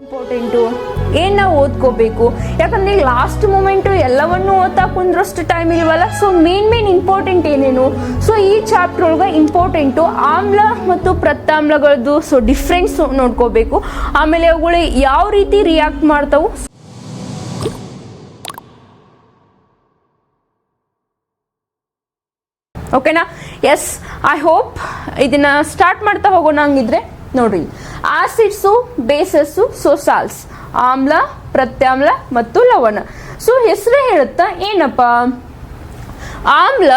Important ಏನು ನಾವು ಓದ್ಕೋಬೇಕು, ಯಾಕಂದರೆ ಈಗ ಲಾಸ್ಟ್ ಮೂಮೆಂಟು ಎಲ್ಲವನ್ನೂ ಓದ್ತಾ ಕುಂದ್ರಷ್ಟು ಟೈಮ್ ಇಲ್ವಲ್ಲ. ಸೊ ಮೇನ್ ಇಂಪಾರ್ಟೆಂಟ್ ಏನೇನು, ಸೊ ಈ ಚಾಪ್ಟರ್ ಒಳಗೆ ಇಂಪಾರ್ಟೆಂಟು ಆಮ್ಲ ಮತ್ತು ಪ್ರತ್ಯಾಮ್ಲಗಳದ್ದು ಸೊ ಡಿಫ್ರೆನ್ಸ್ ನೋಡ್ಕೋಬೇಕು. ಆಮೇಲೆ ಅವುಗಳು ಯಾವ ರೀತಿ ರಿಯಾಕ್ಟ್ ಮಾಡ್ತಾವು. ಓಕೆನಾ? ಎಸ್, ಐ ಹೋಪ್ ಇದನ್ನ ಸ್ಟಾರ್ಟ್ ಮಾಡ್ತಾ ಹೋಗೋಣ. ಹಂಗಿದ್ರೆ ನೋಡ್ರಿ, ಆಸಿಡ್ಸು, ಬೇಸಸ್ಸು, ಸೊ ಸಾಲ್ಸ್, ಆಮ್ಲ, ಪ್ರತ್ಯಾಮ್ಲ ಮತ್ತು ಲವಣ. ಸೊ ಹೆಸರು ಹೇಳುತ್ತಾ ಏನಪ್ಪ, ಆಮ್ಲ,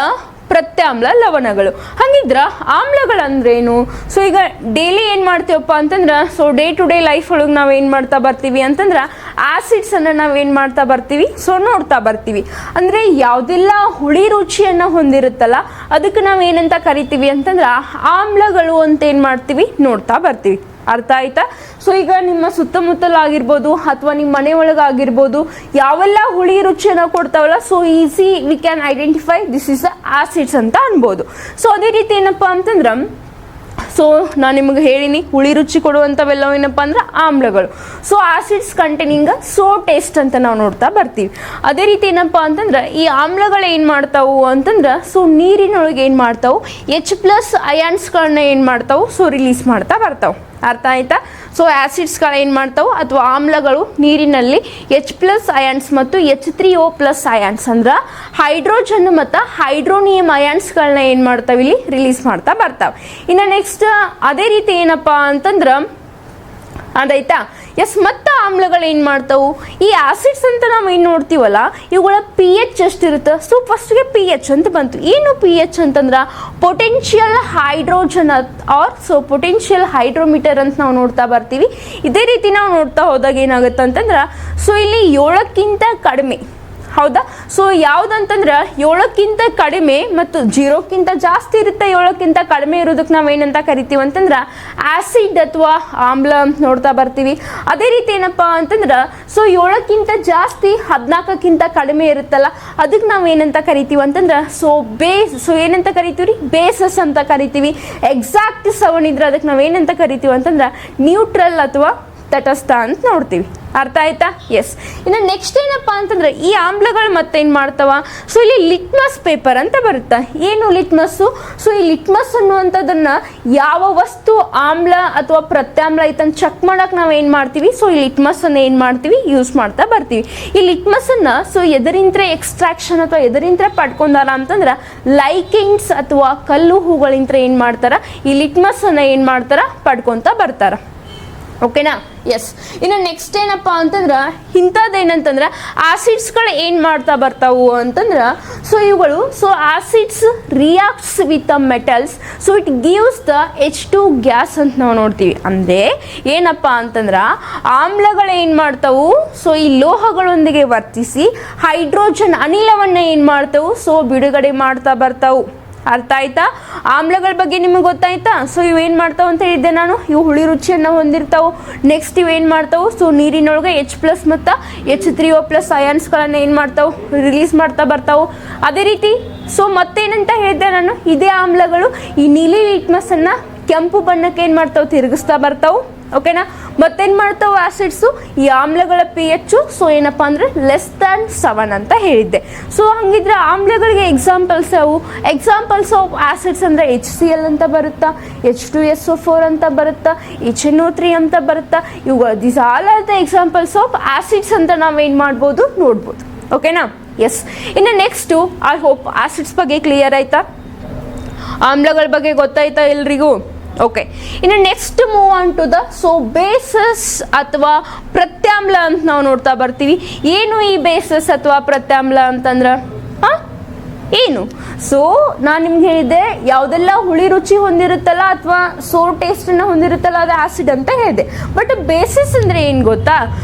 ಪ್ರತ್ಯಾಮ್ಲ, ಲವಣಗಳು. ಹಂಗಿದ್ರ ಆಮ್ಲಗಳಂದ್ರೇನು? ಸೊ ಈಗ ಡೈಲಿ ಏನು ಮಾಡ್ತೀವಪ್ಪ ಅಂತಂದ್ರೆ, so day to day life ಒಳಗೆ ನಾವು ಏನು ಮಾಡ್ತಾ ಬರ್ತೀವಿ ಅಂತಂದ್ರೆ ಆಸಿಡ್ಸನ್ನು ನಾವೇನು ಮಾಡ್ತಾ ಬರ್ತೀವಿ, ಸೊ ನೋಡ್ತಾ ಬರ್ತೀವಿ. ಅಂದರೆ ಯಾವುದೆಲ್ಲ ಹುಳಿ ರುಚಿಯನ್ನು ಹೊಂದಿರುತ್ತಲ್ಲ ಅದಕ್ಕೆ ನಾವು ಏನಂತ ಕರಿತೀವಿ ಅಂತಂದ್ರೆ ಆಮ್ಲಗಳು ಅಂತ ಏನು ಮಾಡ್ತೀವಿ, ನೋಡ್ತಾ ಬರ್ತೀವಿ. ಅರ್ಥ ಆಯ್ತಾ? ಸೊ ಈಗ ನಿಮ್ಮ ಸುತ್ತಮುತ್ತಲಾಗಿರ್ಬೋದು ಅಥವಾ ನಿಮ್ಮ ಮನೆ ಒಳಗಾಗಿರ್ಬೋದು ಯಾವೆಲ್ಲ ಹುಳಿ ರುಚಿಯನ್ನು ಕೊಡ್ತಾವಲ್ಲ, so easy we can identify this is the acids ಅಂತ ಅನ್ಬೋದು. ಸೊ ಅದೇ ರೀತಿ ಏನಪ್ಪ ಅಂತಂದ್ರೆ, ಸೊ ನಾನು ನಿಮಗೆ ಹೇಳಿನಿ ಹುಳಿ ರುಚಿ ಕೊಡುವಂಥವೆಲ್ಲ ಏನಪ್ಪ ಅಂದ್ರೆ ಆಮ್ಲಗಳು. So acids containing so taste ಅಂತ ನಾವು ನೋಡ್ತಾ ಬರ್ತೀವಿ. ಅದೇ ರೀತಿ ಏನಪ್ಪ ಅಂತಂದ್ರೆ ಈ ಆಮ್ಲಗಳು ಏನು ಮಾಡ್ತಾವು ಅಂತಂದ್ರೆ, ಸೊ ನೀರಿನೊಳಗೆ ಏನು ಮಾಡ್ತಾವು, H+ ಅಯಾನ್ಸ್ಗಳನ್ನ ಏನು ಮಾಡ್ತಾವು, ಸೊ ರಿಲೀಸ್ ಮಾಡ್ತಾ ಬರ್ತಾವೆ. ಅರ್ಥ ಆಯ್ತಾ? ಸೊ ಆಸಿಡ್ಸ್ಗಳು ಏನು ಮಾಡ್ತಾವೆ ಅಥವಾ ಆಮ್ಲಗಳು ನೀರಿನಲ್ಲಿ H+ ಅಯಾನ್ಸ್ ಮತ್ತು H3O+ ಅಯಾನ್ಸ್ ಅಂದ್ರೆ ಹೈಡ್ರೋಜನ್ ಮತ್ತು ಹೈಡ್ರೋನಿಯಂ ಅಯಾನ್ಸ್ಗಳನ್ನ ಏನು ಮಾಡ್ತಾವೆ, ಇಲ್ಲಿ ರಿಲೀಸ್ ಮಾಡ್ತಾ ಬರ್ತಾವೆ. ಇನ್ನು ನೆಕ್ಸ್ಟ್ ಅದೇ ರೀತಿ ಏನಪ್ಪ ಅಂತಂದ್ರೆ ಅದಾಯ್ತಾ. ಎಸ್, ಮತ್ತು ಆಮ್ಲಗಳು ಏನು ಮಾಡ್ತಾವು, ಈ ಆಸಿಡ್ಸ್ ಅಂತ ನಾವು ಏನು ನೋಡ್ತೀವಲ್ಲ ಇವುಗಳ pH ಎಷ್ಟಿರುತ್ತೆ. ಸೊ ಫಸ್ಟ್ಗೆ pH ಅಂತ ಬಂತು. ಏನು pH ಅಂತಂದ್ರೆ potential hydrogen or so potential hydrometer ಅಂತ ನಾವು ನೋಡ್ತಾ ಬರ್ತೀವಿ. ಇದೇ ರೀತಿ ನಾವು ನೋಡ್ತಾ ಹೋದಾಗ ಏನಾಗುತ್ತೆ ಅಂತಂದ್ರೆ, ಸೊ ಇಲ್ಲಿ 7ಕ್ಕಿಂತ ಕಡಿಮೆ, ಹೌದಾ? ಸೊ ಯಾವುದಂತಂದ್ರೆ 7ಕ್ಕಿಂತ ಕಡಿಮೆ ಮತ್ತು 0ಕ್ಕಿಂತ ಜಾಸ್ತಿ ಇರುತ್ತೆ, 7ಕ್ಕಿಂತ ಕಡಿಮೆ ಇರೋದಕ್ಕೆ ನಾವು ಏನಂತ ಕರಿತೀವಿ ಅಂತಂದ್ರೆ ಆಸಿಡ್ ಅಥವಾ ಆಮ್ಲ ಅಂತ ನೋಡ್ತಾ ಬರ್ತೀವಿ. ಅದೇ ರೀತಿ ಏನಪ್ಪಾ ಅಂತಂದ್ರೆ, ಸೊ 7ಕ್ಕಿಂತ ಜಾಸ್ತಿ 14ಕ್ಕಿಂತ ಕಡಿಮೆ ಇರುತ್ತಲ್ಲ ಅದಕ್ಕೆ ನಾವು ಏನಂತ ಕರಿತೀವಿ ಅಂತಂದ್ರೆ ಸೊ ಏನಂತ ಕರಿತೀವಿ ರೀ, ಬೇಸಸ್ ಅಂತ ಕರಿತೀವಿ. ಎಕ್ಸಾಕ್ಟ್ 7 ಇದ್ರೆ ಅದಕ್ಕೆ ನಾವು ಏನಂತ ಕರಿತೀವಿ ಅಂತಂದ್ರೆ ನ್ಯೂಟ್ರಲ್ ಅಥವಾ ತಟಸ್ಥ ಅಂತ ನೋಡ್ತೀವಿ. ಅರ್ಥ ಆಯ್ತಾ? ಎಸ್. ಇನ್ನು ನೆಕ್ಸ್ಟ್ ಏನಪ್ಪ ಅಂತಂದ್ರೆ ಈ ಆಮ್ಲಗಳು ಮತ್ತೇನು ಮಾಡ್ತಾವ, ಸೊ ಇಲ್ಲಿ ಲಿಟ್ಮಸ್ ಪೇಪರ್ ಅಂತ ಬರುತ್ತೆ. ಏನು ಲಿಟ್ಮಸ್ಸು? ಸೊ ಈ ಲಿಟ್ಮಸ್ ಅನ್ನುವಂಥದ್ದನ್ನ ಯಾವ ವಸ್ತು ಆಮ್ಲ ಅಥವಾ ಪ್ರತ್ಯಾಮ್ಲ ಐತಂತ ಚೆಕ್ ಮಾಡಕ್ಕೆ ನಾವು ಏನು ಮಾಡ್ತೀವಿ, ಸೊ ಈ ಲಿಟ್ಮಸ್ ಅನ್ನ ಏನು ಮಾಡ್ತೀವಿ, ಯೂಸ್ ಮಾಡ್ತಾ ಬರ್ತೀವಿ. ಈ ಲಿಟ್ಮಸ್ ಅನ್ನ ಸೊ ಎದರಿಂತ್ರ ಎಕ್ಸ್ಟ್ರಾಕ್ಷನ್ ಅಥವಾ ಎದರಿಂತ್ರ ಪಡ್ಕೊಂಡಾರ ಅಂತಂದ್ರೆ ಲೈಕೆಂಡ್ಸ್ ಅಥವಾ ಕಲ್ಲು ಹೂಗಳಿಂತ್ರ ಏನು ಮಾಡ್ತಾರ, ಈ ಲಿಟ್ಮಸ್ ಅನ್ನ ಏನು ಮಾಡ್ತಾರ, ಪಡ್ಕೊಂತ ಬರ್ತಾರ. ಓಕೆನಾ? ಎಸ್. ಇನ್ನು ನೆಕ್ಸ್ಟ್ ಏನಪ್ಪ ಅಂತಂದ್ರೆ ಇಂಥದ್ದೇನಂತಂದ್ರೆ ಆಸಿಡ್ಸ್ಗಳು ಏನು ಮಾಡ್ತಾ ಬರ್ತಾವು ಅಂತಂದ್ರೆ, ಸೊ ಇವುಗಳು so acids reacts with the metals, so it gives the H2 gas ಅಂತ ನಾವು ನೋಡ್ತೀವಿ. ಅಂದರೆ ಏನಪ್ಪ ಅಂತಂದ್ರೆ ಆಮ್ಲಗಳು ಏನು ಮಾಡ್ತಾವು, ಸೊ ಈ ಲೋಹಗಳೊಂದಿಗೆ ವರ್ತಿಸಿ ಹೈಡ್ರೋಜನ್ ಅನಿಲವನ್ನು ಏನು ಮಾಡ್ತಾವು, ಸೊ ಬಿಡುಗಡೆ ಮಾಡ್ತಾ ಬರ್ತಾವು. ಅರ್ಥ ಆಯ್ತಾ? ಆಮ್ಲಗಳ ಬಗ್ಗೆ ನಿಮಗೆ ಗೊತ್ತಾಯ್ತಾ? ಸೊ ಇವೇನು ಮಾಡ್ತಾವೆ ಅಂತ ಹೇಳಿದ್ದೆ ನಾನು, ಇವು ಹುಳಿ ರುಚಿಯನ್ನು ಹೊಂದಿರ್ತಾವೆ. ನೆಕ್ಸ್ಟ್ ಇವೇನು ಮಾಡ್ತಾವೆ, ಸೊ ನೀರಿನೊಳಗೆ H+ ಮತ್ತು H3O+ ಅಯಾನ್ಸ್ಗಳನ್ನು ಏನು ಮಾಡ್ತಾವೆ, ರಿಲೀಸ್ ಮಾಡ್ತಾ ಬರ್ತಾವೆ. ಅದೇ ರೀತಿ ಸೊ ಮತ್ತೇನಂತ ಹೇಳಿದ್ದೆ ನಾನು, ಇದೇ ಆಮ್ಲಗಳು ಈ ನೀಲಿ ಲಿಟ್ಮಸನ್ನು ಕೆಂಪು ಬಣ್ಣಕ್ಕೆ ಏನು ಮಾಡ್ತಾವೆ, ತಿರುಗಿಸ್ತಾ ಬರ್ತಾವೆ. ಓಕೆನಾ? ಮತ್ತೇನು ಮಾಡ್ತಾವೆ ಆಸಿಡ್ಸು, ಈ ಆಮ್ಲಗಳ pH ಸೊ ಏನಪ್ಪ ಅಂದರೆ <7 ಅಂತ ಹೇಳಿದ್ದೆ. ಸೊ ಹಂಗಿದ್ರೆ ಆಮ್ಲಗಳಿಗೆ ಎಕ್ಸಾಂಪಲ್ಸ್ ಅವು, ಎಕ್ಸಾಂಪಲ್ಸ್ ಆಫ್ ಆಸಿಡ್ಸ್ ಅಂದರೆ HCl ಅಂತ ಬರುತ್ತಾ, H2SO4 ಅಂತ ಬರುತ್ತಾ, HNO3 ಅಂತ ಬರುತ್ತಾ. ಇವುಗಳು this all are the examples of acids ಅಂತ ನಾವೇನು ಮಾಡ್ಬೋದು, ನೋಡ್ಬೋದು. ಓಕೆನಾ? ಎಸ್. ಇನ್ನು ನೆಕ್ಸ್ಟು ಐ ಹೋಪ್ ಆಸಿಡ್ಸ್ ಬಗ್ಗೆ ಕ್ಲಿಯರ್ ಆಯ್ತಾ, ಆಮ್ಲಗಳ ಬಗ್ಗೆ ಗೊತ್ತಾಯ್ತಾ ಎಲ್ರಿಗೂ? ಓಕೆ. ಇನ್ನು next move on to the so bases ಅಥವಾ ಪ್ರತ್ಯಾಮ್ಲ ಅಂತ ನಾವು ನೋಡ್ತಾ ಬರ್ತೀವಿ. ಏನು ಈ ಬೇಸಸ್ ಅಥವಾ ಪ್ರತ್ಯಾಮ್ಲ ಅಂತಂದ್ರೆ ಏನು? ಸೊ ನಾನು ನಿಮ್ಗೆ ಹೇಳಿದ್ದೆ ಯಾವುದೆಲ್ಲ ಹುಳಿ ರುಚಿ ಹೊಂದಿರುತ್ತಲ್ಲ ಅಥವಾ ಸೋರ್ ಟೇಸ್ಟನ್ನು ಹೊಂದಿರುತ್ತಲ್ಲ ಅದು ಆಸಿಡ್ ಅಂತ ಹೇಳಿದೆ. ಬಟ್ ಬೇಸಿಸ್ ಅಂದರೆ ಏನು ಗೊತ್ತಾ,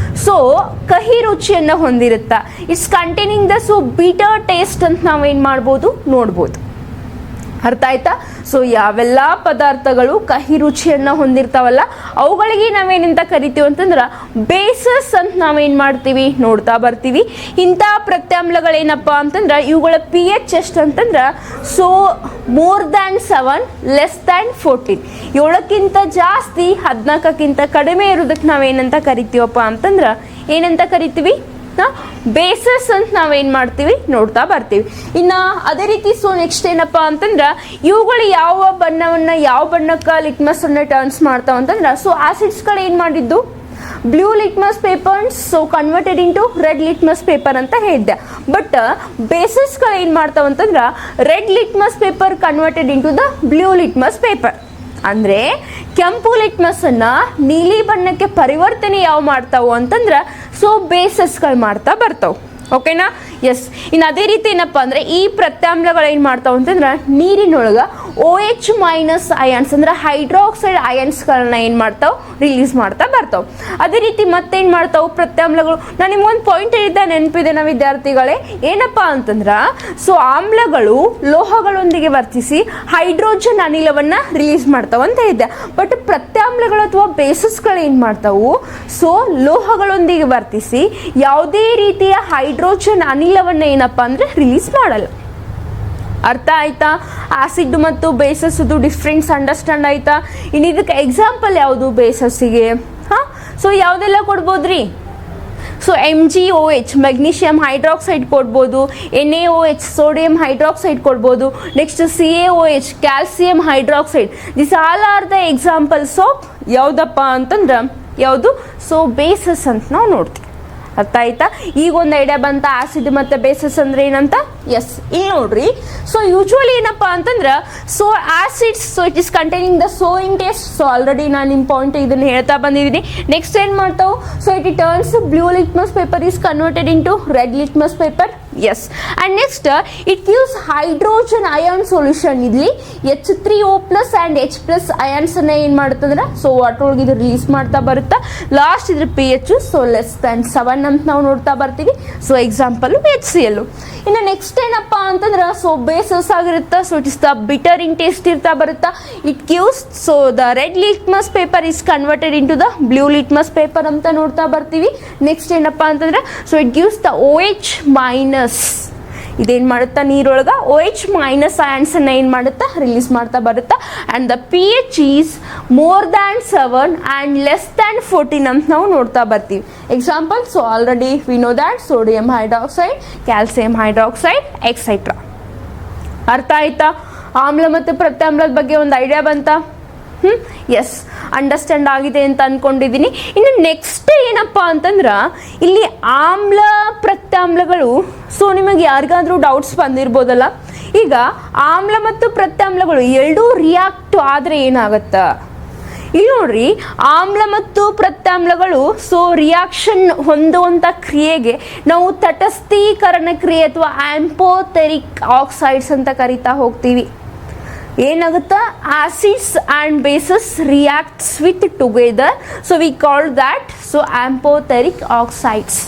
ಸೊ ಕಹಿ ರುಚಿಯನ್ನು ಹೊಂದಿರುತ್ತಾ, it's containing the so bitter taste ಅಂತ ನಾವೇನು ಮಾಡ್ಬೋದು, ನೋಡ್ಬೋದು. ಅರ್ಥ ಆಯ್ತಾ? ಸೊ ಯಾವೆಲ್ಲ ಪದಾರ್ಥಗಳು ಕಹಿ ರುಚಿಯನ್ನ ಹೊಂದಿರ್ತಾವಲ್ಲ ಅವುಗಳಿಗೆ ನಾವೇನಂತ ಕರಿತೀವಿ ಅಂತಂದ್ರೆ ಬೇಸಸ್ ಅಂತ ನಾವೇನ್ ಮಾಡ್ತೀವಿ ನೋಡ್ತಾ ಬರ್ತೀವಿ. ಇಂಥ ಪ್ರತ್ಯಾಮ್ಲಗಳೇನಪ್ಪ ಅಂತಂದ್ರೆ ಇವುಗಳ pH ಎಷ್ಟು ಅಂತಂದ್ರೆ so more than 7 less than 14, 7ಕ್ಕಿಂತ ಜಾಸ್ತಿ 14ಕ್ಕಿಂತ ಕಡಿಮೆ ಇರೋದಕ್ಕೆ ನಾವೇನಂತ ಕರಿತೀವಪ್ಪ ಅಂತಂದ್ರೆ ಏನಂತ ಕರಿತೀವಿ ಬೇಸಸ್ ಅಂತ ನಾವೇನ್ ಮಾಡ್ತೀವಿ ನೋಡ್ತಾ ಬರ್ತೀವಿ. ಇನ್ನ ಅದೇ ರೀತಿ ಸೊ ನೆಕ್ಸ್ಟ್ ಏನಪ್ಪ ಅಂತಂದ್ರ ಇವುಗಳು ಯಾವ ಬಣ್ಣವನ್ನ ಯಾವ ಬಣ್ಣಕ್ಕ ಲಿಟ್ಮಸ್ ಅನ್ನ ಟರ್ನ್ಸ್ ಮಾಡ್ತಾವ ಅಂತಂದ್ರ ಸೊ ಆಸಿಡ್ಸ್ ಗಳು ಏನ್ ಮಾಡಿದ್ದು blue litmus paper so converted into red litmus paper ಅಂತ ಹೇಳಿದ್ದೆ. ಬಟ್ ಬೇಸಸ್ ಗಳು ಏನ್ ಮಾಡ್ತಾವ ಅಂತಂದ್ರ red litmus paper converted into the blue litmus paper. ಅಂದ್ರೆ ಕೆಂಪು ಲಿಟ್ಮಸ್ ಅನ್ನ ನೀಲಿ ಬಣ್ಣಕ್ಕೆ ಪರಿವರ್ತನೆ ಯಾವ ಮಾಡ್ತಾವು ಅಂತಂದ್ರ ಸೊ ಬೇಸಸ್ಗಳು ಮಾಡ್ತಾ ಬರ್ತಾವ. ಓಕೆನಾ? ಎಸ್. ಇನ್ನು ಅದೇ ರೀತಿ ಏನಪ್ಪ ಅಂದ್ರೆ ಈ ಪ್ರತ್ಯಾಮ್ಲಗಳು ಏನ್ ಮಾಡ್ತಾವ ಅಂತಂದ್ರೆ ನೀರಿನೊಳಗ OH ಮೈನಸ್ ಅಯಾನ್ಸ್ ಅಂದ್ರೆ ಹೈಡ್ರಾಕ್ಸೈಡ್ ಅಯಾನ್ಸ್ಗಳನ್ನ ಏನ್ ಮಾಡ್ತಾವ್ ರಿಲೀಸ್ ಮಾಡ್ತಾ ಬರ್ತಾವ್. ಅದೇ ರೀತಿ ಮತ್ತೇನ್ ಮಾಡ್ತಾವ್ ಪ್ರತ್ಯಾಮ್ಲಗಳು. ನಾನು ನಿಮ್ಗೊಂದು ಪಾಯಿಂಟ್ ಹೇಳಿದ್ದೆ, ನೆನಪಿದೆನಾ ವಿದ್ಯಾರ್ಥಿಗಳೇ? ಏನಪ್ಪಾ ಅಂತಂದ್ರ ಸೊ ಆಮ್ಲಗಳು ಲೋಹಗಳೊಂದಿಗೆ ವರ್ತಿಸಿ ಹೈಡ್ರೋಜನ್ ಅನಿಲವನ್ನ ರಿಲೀಸ್ ಮಾಡ್ತಾವ ಅಂತ ಹೇಳಿದ್ದೆ. ಬಟ್ ಪ್ರತ್ಯಾಮ್ಲಗಳು ಅಥವಾ ಬೇಸಸ್ಗಳು ಏನ್ ಮಾಡ್ತಾವು ಸೊ ಲೋಹಗಳೊಂದಿಗೆ ವರ್ತಿಸಿ ಯಾವುದೇ ರೀತಿಯ ಹೈಡ್ರೋಜನ್ ಅನಿಲವನ್ನ ಏನಪ್ಪಾ ಅಂದ್ರೆ ರಿಲೀಸ್ ಮಾಡಲ್ಲ. ಅರ್ಥ ಆಯ್ತಾ? ಆಸಿಡ್ ಮತ್ತು ಬೇಸಸ್ ಡಿಫ್ರೆನ್ಸ್ ಅಂಡರ್ಸ್ಟ್ಯಾಂಡ್ ಆಯ್ತಾ? ಇನ್ನು ಇದಕ್ಕೆ ಎಕ್ಸಾಂಪಲ್ ಯಾವುದು ಬೇಸಸ್ಸಿಗೆ? ಸೊ ಯಾವುದೆಲ್ಲ ಕೊಡ್ಬೋದ್ರಿ? ಸೊ MgOH ಮೆಗ್ನೀಷಿಯಂ ಹೈಡ್ರಾಕ್ಸೈಡ್ ಕೊಡ್ಬೋದು, NaOH ಸೋಡಿಯಂ ಹೈಡ್ರಾಕ್ಸೈಡ್ ಕೊಡ್ಬೋದು, next CaOH calcium hydroxide. This all are the examples of ಯಾವುದಪ್ಪ ಅಂತಂದ್ರೆ ಯಾವುದು ಸೊ ಬೇಸಸ್ ಅಂತ ನಾವು ನೋಡ್ತೀವಿ. ಅರ್ಥ ಆಯ್ತಾ? ಈಗ ಒಂದು ಐಡಿಯಾ ಬಂತ ಆಸಿಡ್ ಮತ್ತೆ ಬೇಸಸ್ ಅಂದ್ರೆ ಏನಂತ. ಎಸ್, ಇಲ್ಲಿ ನೋಡ್ರಿ. ಸೊ ಯೂಶುವಲಿ ಏನಪ್ಪಾ ಅಂತಂದ್ರ so acids so it is containing the souring taste. So already ನಾನು ನಿಮ್ ಪಾಯಿಂಟ್ ಇದನ್ನ ಹೇಳ್ತಾ ಬಂದಿದ್ದೀನಿ. ನೆಕ್ಸ್ಟ್ ಏನ್ ಮಾಡ್ತಾವ್ so it turns blue litmus paper is converted into red litmus paper. Yes. And next it gives hydrogen ion solution. ಇಲ್ಲಿ H3O+ and H+ ions ಅನ್ನ ಏನ್ ಮಾಡುತ್ತಂದ್ರ ಸೊ ವಾಟರ್ ಒಳಗೆ ಇದು ರಿಲೀಸ್ ಮಾಡ್ತಾ ಬರುತ್ತಾ. ಲಾಸ್ಟ್ ಇದ್ರ pH ಸೊ ಲೆಸ್ ದ್ಯಾನ್ 7 ಅಂತ ನಾವು ನೋಡ್ತಾ ಬರ್ತೀವಿ. So example HCl. ಇನ್ನು ನೆಕ್ಸ್ಟ್ ಏನಪ್ಪಾ ಅಂತಂದ್ರ ಸೊ ಬೇಸಸ್ ಆಗಿರುತ್ತಾ. So it is the bitter in taste ಇರ್ತಾ ಬರುತ್ತಾ. It gives so the red litmus paper is converted into the blue litmus paper ಅಂತ ನೋಡ್ತಾ ಬರ್ತೀವಿ. ನೆಕ್ಸ್ಟ್ ಏನಪ್ಪಾ ಅಂತಂದ್ರೆ so it gives the OH minus. ಇದೇನ್ ಮಾಡುತ್ತಾ ನೀರೊಳಗ OH ಮೈನಸ್ ಅಯಾನ್ಸ್ ಅನ್ನ ಏನ್ ಮಾಡುತ್ತಾ ರಿಲೀಸ್ ಮಾಡ್ತಾ ಬರುತ್ತಾ. And the pH is more than 7 and less than 14 ಅಂತ ನಾವು ನೋಡ್ತಾ ಬರ್ತೀವಿ. Example so already we know that sodium hydroxide, calcium hydroxide etcetera. ಅರ್ಥ ಆಯ್ತಾ? ಆಮ್ಲ ಮತ್ತು ಪ್ರತ್ಯಾಮ್ಲದ ಬಗ್ಗೆ ಒಂದು ಐಡಿಯಾ ಬಂತ? ಎಸ್, ಅಂಡರ್ಸ್ಟ್ಯಾಂಡ್ ಆಗಿದೆ ಅಂತ ಅನ್ಕೊಂಡಿದ್ದೀನಿ. ಇನ್ನು ನೆಕ್ಸ್ಟ್ ಏನಪ್ಪಾ ಅಂತಂದ್ರ ಇಲ್ಲಿ ಆಮ್ಲ ಪ್ರತ್ಯಾಮ್ಲಗಳು. ಸೊ ನಿಮಗೆ ಯಾರಿಗಾದ್ರೂ ಡೌಟ್ಸ್ ಬಂದಿರ್ಬೋದಲ್ಲ. ಈಗ ಆಮ್ಲ ಮತ್ತು ಪ್ರತ್ಯಾಮ್ಲಗಳು ಎರಡೂ ರಿಯಾಕ್ಟ್ ಆದ್ರೆ ಏನಾಗತ್ತ? ಇಲ್ಲಿ ನೋಡ್ರಿ, ಆಮ್ಲ ಮತ್ತು ಪ್ರತ್ಯಾಮ್ಲಗಳು ಸೊ ರಿಯಾಕ್ಷನ್ ಹೊಂದುವಂತ ಕ್ರಿಯೆಗೆ ನಾವು ತಟಸ್ಥೀಕರಣ ಕ್ರಿಯೆ ಅಥವಾ ಆಂಪೋಥೆರಿಕ್ ಆಕ್ಸೈಡ್ಸ್ ಅಂತ ಕರಿತಾ ಹೋಗ್ತೀವಿ. ಏನಾಗುತ್ತಾ acids and bases reacts with together. So we call that so amphoteric oxides.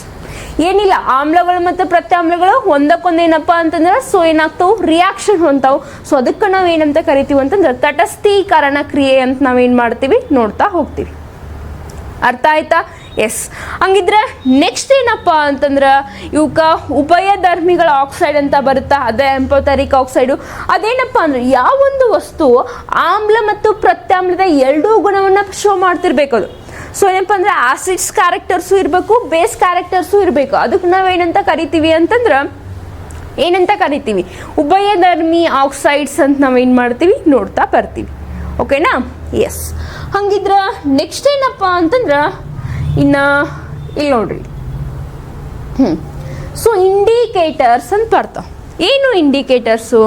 ಏನಿಲ್ಲ, ಆಮ್ಲಗಳು ಮತ್ತು ಪ್ರತ್ಯಾಮ್ಲಗಳು ಒಂದಕ್ಕೊಂದು ಏನಪ್ಪಾ ಅಂತಂದ್ರೆ ಸೊ ಏನಾಗ್ತಾವು ರಿಯಾಕ್ಷನ್ ಹೊಂತಾವು. ಸೊ ಅದಕ್ಕೆ ನಾವು ಏನಂತ ಕರಿತೀವಿ ಅಂತಂದ್ರೆ ತಟಸ್ಥೀಕರಣ ಕ್ರಿಯೆ ಅಂತ ನಾವೇನ್ ಮಾಡ್ತೀವಿ ನೋಡ್ತಾ ಹೋಗ್ತೀವಿ. ಅರ್ಥ ಆಯ್ತಾ? ಎಸ್. ಹಂಗಿದ್ರೆ ನೆಕ್ಸ್ಟ್ ಏನಪ್ಪಾ ಅಂತಂದ್ರ ಇವಕ್ಕ ಉಭಯಧರ್ಮಿಗಳ ಆಕ್ಸೈಡ್ ಅಂತ ಬರುತ್ತಾ, ಅದೇ ಆಂಪೋಥೆರಿಕ್ ಆಕ್ಸೈಡು. ಅದೇನಪ್ಪಾ ಅಂದ್ರೆ ಯಾವೊಂದು ವಸ್ತು ಆಮ್ಲ ಮತ್ತು ಪ್ರತ್ಯಾಮ್ಲದ ಎರಡೂ ಗುಣವನ್ನ ಶೋ ಮಾಡ್ತಿರ್ಬೇಕು. ಅದು ಸೊ ಏನಪ್ಪಾ ಅಂದ್ರೆ ಆಸಿಡ್ಸ್ ಕ್ಯಾರೆಕ್ಟರ್ಸು ಇರಬೇಕು, ಬೇಸ್ ಕ್ಯಾರೆಕ್ಟರ್ಸು ಇರಬೇಕು. ಅದಕ್ಕೆ ನಾವೇನಂತ ಕರಿತೀವಿ ಅಂತಂದ್ರ ಏನಂತ ಕರಿತೀವಿ ಉಭಯಧರ್ಮಿ ಆಕ್ಸೈಡ್ಸ್ ಅಂತ ನಾವೇನ್ ಮಾಡ್ತೀವಿ ನೋಡ್ತಾ ಬರ್ತೀವಿ. ಓಕೆನಾ? ಎಸ್. ಹಂಗಿದ್ರ ನೆಕ್ಸ್ಟ್ ಏನಪ್ಪಾ ಅಂತಂದ್ರ ಇನ್ನ ಇಲ್ಲಿ ನೋಡ್ರಿ. ಸೊ ಇಂಡಿಕೇಟರ್ಸ್ ಅಂತ ಬರ್ತಾವ. ಏನು ಇಂಡಿಕೇಟರ್ಸು?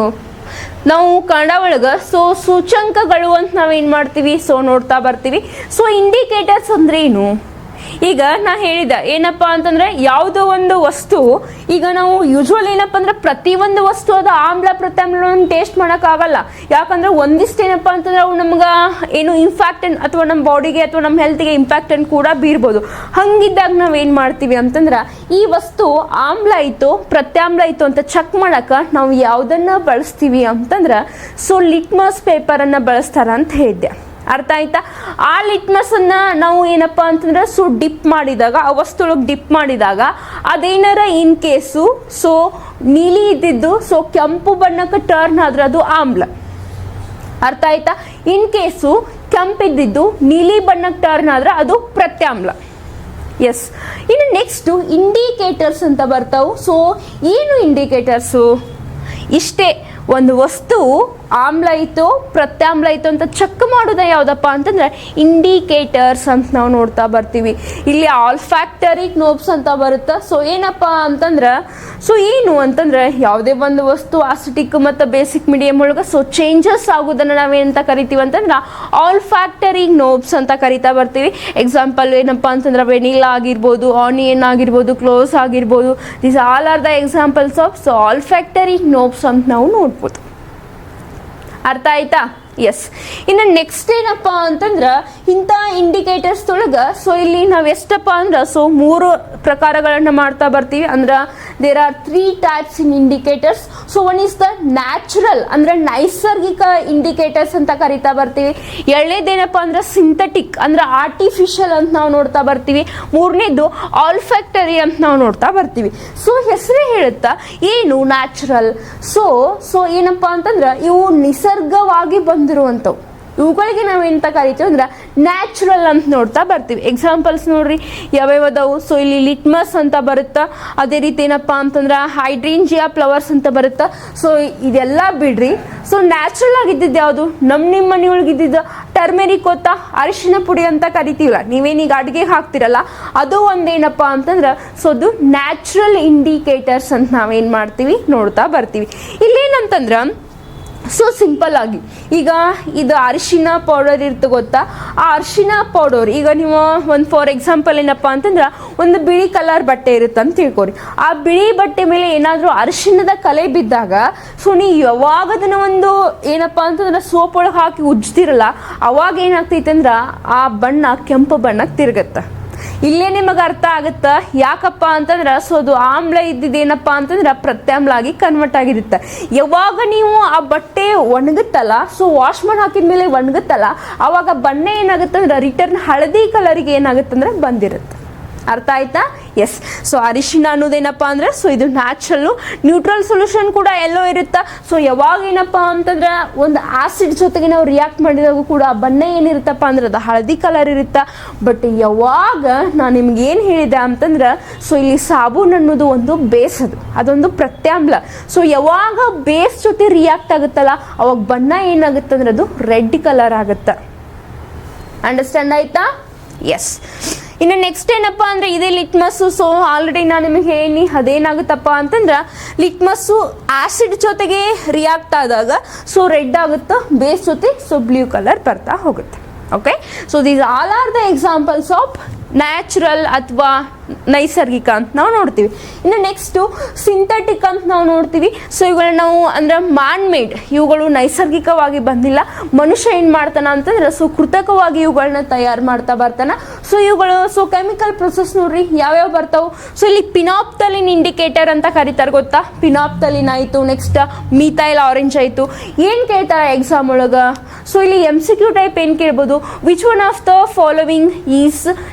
ನಾವು ಕನ್ನಡ ಒಳಗ ಸೊ ಸೂಚಂಕಗಳು ಅಂತ ನಾವೇನ್ ಮಾಡ್ತೀವಿ ಸೊ ನೋಡ್ತಾ ಬರ್ತೀವಿ. ಸೊ ಇಂಡಿಕೇಟರ್ಸ್ ಅಂದ್ರೆ ಏನು? ಈಗ ನಾ ಹೇಳಿದ ಏನಪ್ಪಾ ಅಂತಂದ್ರೆ ಯಾವುದೋ ಒಂದು ವಸ್ತು, ಈಗ ನಾವು ಯೂಶುವಲ್ ಏನಪ್ಪಾ ಅಂದ್ರೆ ಪ್ರತಿಯೊಂದು ವಸ್ತು ಅದು ಆಮ್ಲ ಪ್ರತ್ಯಾಮ್ಲವನ್ನು ಟೇಸ್ಟ್ ಮಾಡಕ್ ಆಗಲ್ಲ. ಯಾಕಂದ್ರೆ ಒಂದಿಷ್ಟು ಏನಪ್ಪಾ ಅಂತಂದ್ರೆ ಅವು ನಮ್ಗೆ ಏನು ಇಂಪ್ಯಾಕ್ಟ್ ಅಥವಾ ನಮ್ಮ ಬಾಡಿಗೆ ಅಥವಾ ನಮ್ಮ ಹೆಲ್ತ್ಗೆ ಇಂಪ್ಯಾಕ್ಟ್ ಅನ್ನು ಕೂಡ ಬೀರ್ಬೋದು. ಹಂಗಿದ್ದಾಗ ನಾವ್ ಏನ್ ಮಾಡ್ತೀವಿ ಅಂತಂದ್ರ ಈ ವಸ್ತು ಆಮ್ಲ ಐತೋ ಪ್ರತ್ಯಾಮ್ಲ ಐತೋ ಅಂತ ಚೆಕ್ ಮಾಡಕ ನಾವು ಯಾವ್ದನ್ನ ಬಳಸ್ತೀವಿ ಅಂತಂದ್ರ ಸೊ ಲಿಟ್ಮಸ್ ಪೇಪರ್ ಅನ್ನ ಬಳಸ್ತಾರ ಅಂತ ಹೇಳಿದ್ದೆ. ಅರ್ಥ ಆಯ್ತಾ? ಆ ಲಿಟ್ಮಸ್ ಅನ್ನ ನಾವು ಏನಪ್ಪಾ ಅಂತಂದ್ರೆ ಸೊ ಡಿಪ್ ಮಾಡಿದಾಗ, ಆ ವಸ್ತುಳಗೆ ಡಿಪ್ ಮಾಡಿದಾಗ ಅದೇನಾರ ಇನ್ ಕೇಸು ಸೊ ನೀಲಿ ಇದ್ದಿದ್ದು ಸೊ ಕೆಂಪು ಬಣ್ಣಕ್ಕೆ ಟರ್ನ್ ಆದ್ರೆ ಅದು ಆಮ್ಲ. ಅರ್ಥ ಆಯ್ತಾ? ಇನ್ ಕೇಸು ಕೆಂಪಿದ್ದಿದ್ದು ನೀಲಿ ಬಣ್ಣಕ್ಕೆ ಟರ್ನ್ ಆದ್ರೆ ಅದು ಪ್ರತ್ಯಾಮ್ಲ. ಎಸ್. ಇನ್ನು ನೆಕ್ಸ್ಟ್ ಇಂಡಿಕೇಟರ್ಸ್ ಅಂತ ಬರ್ತಾವು. ಸೊ ಏನು ಇಂಡಿಕೇಟರ್ಸು? ಇಷ್ಟೇ, ಒಂದು ವಸ್ತು ಆಮ್ಲ ಐತೋ ಪ್ರತ್ಯಾಮ್ಲ ಐತೋ ಅಂತ ಚೆಕ್ ಮಾಡೋದ ಯಾವ್ದಪ್ಪ ಅಂತಂದ್ರೆ ಇಂಡಿಕೇಟರ್ಸ್ ಅಂತ ನಾವು ನೋಡ್ತಾ ಬರ್ತೀವಿ. ಇಲ್ಲಿ ಆಲ್ಫ್ಯಾಕ್ಟರಿಕ್ ನೋಬ್ಸ್ ಅಂತ ಬರುತ್ತೆ. ಸೊ ಏನಪ್ಪಾ ಅಂತಂದ್ರ ಸೊ ಏನು ಅಂತಂದ್ರೆ ಯಾವುದೇ ಒಂದು ವಸ್ತು ಆಸಿಟಿಕ್ ಮತ್ತು ಬೇಸಿಕ್ ಮೀಡಿಯಂ ಒಳಗೆ ಸೊ ಚೇಂಜಸ್ ಆಗೋದನ್ನ ನಾವೇನಂತ ಕರಿತೀವಿ ಅಂತಂದ್ರೆ ಆಲ್ಫ್ಯಾಕ್ಟರಿಕ್ ನೋಬ್ಸ್ ಅಂತ ಕರಿತಾ ಬರ್ತೀವಿ. ಎಕ್ಸಾಂಪಲ್ ಏನಪ್ಪಾ ಅಂತಂದ್ರೆ ವೆನಿಲಾ ಆಗಿರ್ಬೋದು, ಆನಿಯನ್ ಆಗಿರ್ಬೋದು, ಕ್ಲೋಸ್ ಆಗಿರ್ಬೋದು. This all are the examples of so olfactory ನೋಬ್ಸ್ ಅಂತ ನಾವು ನೋಡ್ಬೋದು. ಅರ್ಥ ಆಯ್ತಾ? ಎಸ್. ಇನ್ನು ನೆಕ್ಸ್ಟ್ ಏನಪ್ಪಾ ಅಂತಂದ್ರ ಇಂಥ ಇಂಡಿಕೇಟರ್ಸ್ ಒಳಗ ಸೊ ಇಲ್ಲಿ ನಾವ್ ಎಷ್ಟಪ್ಪ ಅಂದ್ರ ಸೊ 3 ಪ್ರಕಾರಗಳನ್ನ ಮಾಡ್ತಾ ಬರ್ತೀವಿ. ಅಂದ್ರ there are 3 types in indicators. So one is the natural ಅಂದ್ರೆ ನೈಸರ್ಗಿಕ ಇಂಡಿಕೇಟರ್ಸ್ ಅಂತ ಕರಿತಾ ಬರ್ತೀವಿ. ಎರಡನೇದೇನಪ್ಪ ಅಂದ್ರೆ ಸಿಂಥೆಟಿಕ್ ಅಂದ್ರೆ ಆರ್ಟಿಫಿಷಿಯಲ್ ಅಂತ ನಾವು ನೋಡ್ತಾ ಬರ್ತೀವಿ. ಮೂರನೇದು ಆಲ್ಫ್ಯಾಕ್ಟರಿ ಅಂತ ನಾವು ನೋಡ್ತಾ ಬರ್ತೀವಿ. ಸೊ ಹೆಸರೇ ಹೇಳುತ್ತಾ ಏನು ನ್ಯಾಚುರಲ್. ಸೊ ಏನಪ್ಪಾ ಅಂತಂದ್ರ ಇವು ನಿಸರ್ಗವಾಗಿ ಬಂದಿರುವಂಥವು. ಇವುಗಳಿಗೆ ನಾವೆಂತ ಕರಿತೀವಿ ಅಂದ್ರೆ ನ್ಯಾಚುರಲ್ ಅಂತ ನೋಡ್ತಾ ಬರ್ತೀವಿ. ಎಕ್ಸಾಂಪಲ್ಸ್ ನೋಡ್ರಿ ಯಾವ್ಯಾವದವು. ಸೊ ಇಲ್ಲಿ ಲಿಟ್ಮಸ್ ಅಂತ ಬರುತ್ತಾ, ಅದೇ ರೀತಿ ಏನಪ್ಪಾ ಅಂತಂದ್ರೆ ಹೈಡ್ರೇಂಜಿಯಾ ಫ್ಲವರ್ಸ್ ಅಂತ ಬರುತ್ತಾ. ಸೊ ಇದೆಲ್ಲ ಬಿಡ್ರಿ. ಸೊ ನ್ಯಾಚುರಲ್ ಆಗಿದ್ದಿದ್ದು ಯಾವುದು? ನಿಮ್ಮ ಮನೆಯೊಳಗೆ ಇದ್ದಿದ್ದು ಟರ್ಮೆರಿಕ್ ಗೊತ್ತಾ, ಅರಿಶಿನ ಪುಡಿ ಅಂತ ಕರಿತೀವಲ್ಲ, ನೀವೇನೀಗ ಅಡುಗೆಗೆ ಹಾಕ್ತಿರಲ್ಲ, ಅದು ಒಂದೇನಪ್ಪಾ ಅಂತಂದ್ರೆ ಸೊ ಅದು ನ್ಯಾಚುರಲ್ ಇಂಡಿಕೇಟರ್ಸ್ ಅಂತ ನಾವೇನ್ ಮಾಡ್ತೀವಿ ನೋಡ್ತಾ ಬರ್ತೀವಿ. ಇಲ್ಲೇನಂತಂದ್ರ ಸೊ ಸಿಂಪಲ್ ಆಗಿ ಈಗ ಇದು ಅರಿಶಿನ ಪೌಡರ್ ಇರುತ್ತೆ ಗೊತ್ತಾ, ಆ ಅರಿಶಿನ ಪೌಡರ್ ಈಗ ನೀವು ಒಂದು ಫಾರ್ ಎಕ್ಸಾಂಪಲ್ ಏನಪ್ಪಾ ಅಂತಂದ್ರೆ ಒಂದು ಬಿಳಿ ಕಲರ್ ಬಟ್ಟೆ ಇರುತ್ತೆ ಅಂತ ತಿಳ್ಕೊರಿ. ಆ ಬಿಳಿ ಬಟ್ಟೆ ಮೇಲೆ ಏನಾದರೂ ಅರಿಶಿಣದ ಕಲೆ ಬಿದ್ದಾಗ ಸೊ ನೀವು ಯಾವಾಗ ಅದನ್ನ ಒಂದು ಏನಪ್ಪಾ ಅಂತಂದ್ರೆ ಸೋಪ್ ಒಳಗೆ ಹಾಕಿ ಉಜ್ತಿರಲ್ಲ, ಅವಾಗ ಏನಾಗ್ತೈತೆ ಅಂದ್ರೆ ಆ ಬಣ್ಣ ಕೆಂಪು ಬಣ್ಣಕ್ಕೆ ತಿರುಗತ್ತೆ. ಇಲ್ಲೇ ನಿಮಗೆ ಅರ್ಥ ಆಗುತ್ತಾ ಯಾಕಪ್ಪ ಅಂತಂದ್ರೆ ಸೊ ಅದು ಆಮ್ಲ ಇದ್ದಿದ್ದೇನಪ್ಪ ಅಂತಂದ್ರೆ ಪ್ರತ್ಯಾಮ್ಲ ಆಗಿ ಕನ್ವರ್ಟ್ ಆಗಿರುತ್ತೆ. ಯಾವಾಗ ನೀವು ಆ ಬಟ್ಟೆ ಒಣಗುತ್ತಲ್ಲ, ಸೊ ವಾಶ್ ಮಾಡಿ ಹಾಕಿದ್ಮೇಲೆ ಒಣಗುತ್ತಲ್ಲ, ಅವಾಗ ಬಣ್ಣ ಏನಾಗುತ್ತೆ ಅಂದ್ರೆ ರಿಟರ್ನ್ ಹಳದಿ ಕಲರಿಗೆ ಏನಾಗುತ್ತೆ ಅಂದ್ರೆ ಬಂದಿರುತ್ತೆ. ಅರ್ಥ ಆಯ್ತಾ? ಎಸ್. ಸೊ ಅರಿಶಿನ ಅನ್ನೋದೇನಪ್ಪ ಅಂದ್ರೆ ಸೊ ಇದು ನ್ಯಾಚುರಲ್. ನ್ಯೂಟ್ರಲ್ ಸೊಲ್ಯೂಷನ್ ಕೂಡ ಎಲ್ಲೋ ಇರುತ್ತಾ. ಸೊ ಯಾವಾಗ ಏನಪ್ಪಾ ಅಂತಂದ್ರೆ ಒಂದು ಆಸಿಡ್ ಜೊತೆಗೆ ನಾವು ರಿಯಾಕ್ಟ್ ಮಾಡಿದಾಗ ಕೂಡ ಬಣ್ಣ ಏನಿರುತ್ತಪ್ಪ ಅಂದ್ರೆ ಅದು ಹಳದಿ ಕಲರ್ ಇರುತ್ತಾ. ಬಟ್ ಯಾವಾಗ ನಾನು ನಿಮ್ಗೆ ಏನು ಹೇಳಿದೆ ಅಂತಂದ್ರೆ ಸೊ ಇಲ್ಲಿ ಸಾಬೂನ್ ಅನ್ನೋದು ಒಂದು ಬೇಸ್, ಅದೊಂದು ಪ್ರತ್ಯಾಮ್ಲ. ಸೊ ಯಾವಾಗ ಬೇಸ್ ಜೊತೆ ರಿಯಾಕ್ಟ್ ಆಗುತ್ತಲ್ಲ ಅವಾಗ ಬಣ್ಣ ಏನಾಗುತ್ತೆ ಅಂದ್ರೆ ಅದು ರೆಡ್ ಕಲರ್ ಆಗುತ್ತೆ. ಅಂಡರ್ಸ್ಟ್ಯಾಂಡ್ ಆಯ್ತಾ? ಎಸ್. ಇನ್ನು ನೆಕ್ಸ್ಟ್ ಏನಪ್ಪಾ ಅಂದ್ರೆ ಇದೇ ಲಿಟ್ಮಸ್ಸು. ಸೊ ಆಲ್ರೆಡಿ ನಾನು ನಿಮಗೆ ಹೇಳಿ ಅದೇನಾಗುತ್ತಪ್ಪ ಅಂತಂದ್ರೆ ಲಿಟ್ಮಸ್ಸು ಆಸಿಡ್ ಜೊತೆಗೆ ರಿಯಾಕ್ಟ್ ಆದಾಗ ಸೊ ರೆಡ್ ಆಗುತ್ತೆ, ಬೇಸ್ ಜೊತೆ ಸೊ ಬ್ಲೂ ಕಲರ್ ಬರ್ತಾ ಹೋಗುತ್ತೆ. Okay. So these all are the examples of natural ಅಥವಾ ನೈಸರ್ಗಿಕ ಅಂತ ನಾವು ನೋಡ್ತೀವಿ. ಇನ್ನು ನೆಕ್ಸ್ಟು ಸಿಂಥೆಟಿಕ್ ಅಂತ ನಾವು ನೋಡ್ತೀವಿ. ಸೊ ಇವುಗಳನ್ನ ನಾವು ಅಂದ್ರೆ ಮ್ಯಾನ್ ಮೇಡ್, ಇವುಗಳು ನೈಸರ್ಗಿಕವಾಗಿ ಬಂದಿಲ್ಲ. ಮನುಷ್ಯ ಏನು ಮಾಡ್ತಾನ ಅಂತಂದ್ರೆ ಸೊ ಕೃತಕವಾಗಿ ಇವುಗಳನ್ನ ತಯಾರು ಮಾಡ್ತಾ ಬರ್ತಾನ. ಸೊ ಇವುಗಳು ಸೊ ಕೆಮಿಕಲ್ ಪ್ರೊಸೆಸ್ ನೋಡ್ರಿ ಯಾವ್ಯಾವ ಬರ್ತಾವು. ಸೊ ಇಲ್ಲಿ ಪಿನಾಪ್ತಲಿನ್ ಇಂಡಿಕೇಟರ್ ಅಂತ ಕರೀತಾರೆ ಗೊತ್ತಾ. ಪಿನಾಪ್ತಲಿನ್ ಆಯಿತು, ನೆಕ್ಸ್ಟ್ ಮೀಥೈಲ್ ಆರೆಂಜ್ ಆಯಿತು. ಏನು ಕೇಳ್ತಾರೆ ಎಕ್ಸಾಮ್ ಒಳಗೆ? ಸೊ ಇಲ್ಲಿ MCQ ಟೈಪ್ ಏನು ಕೇಳ್ಬೋದು? Which one of the following is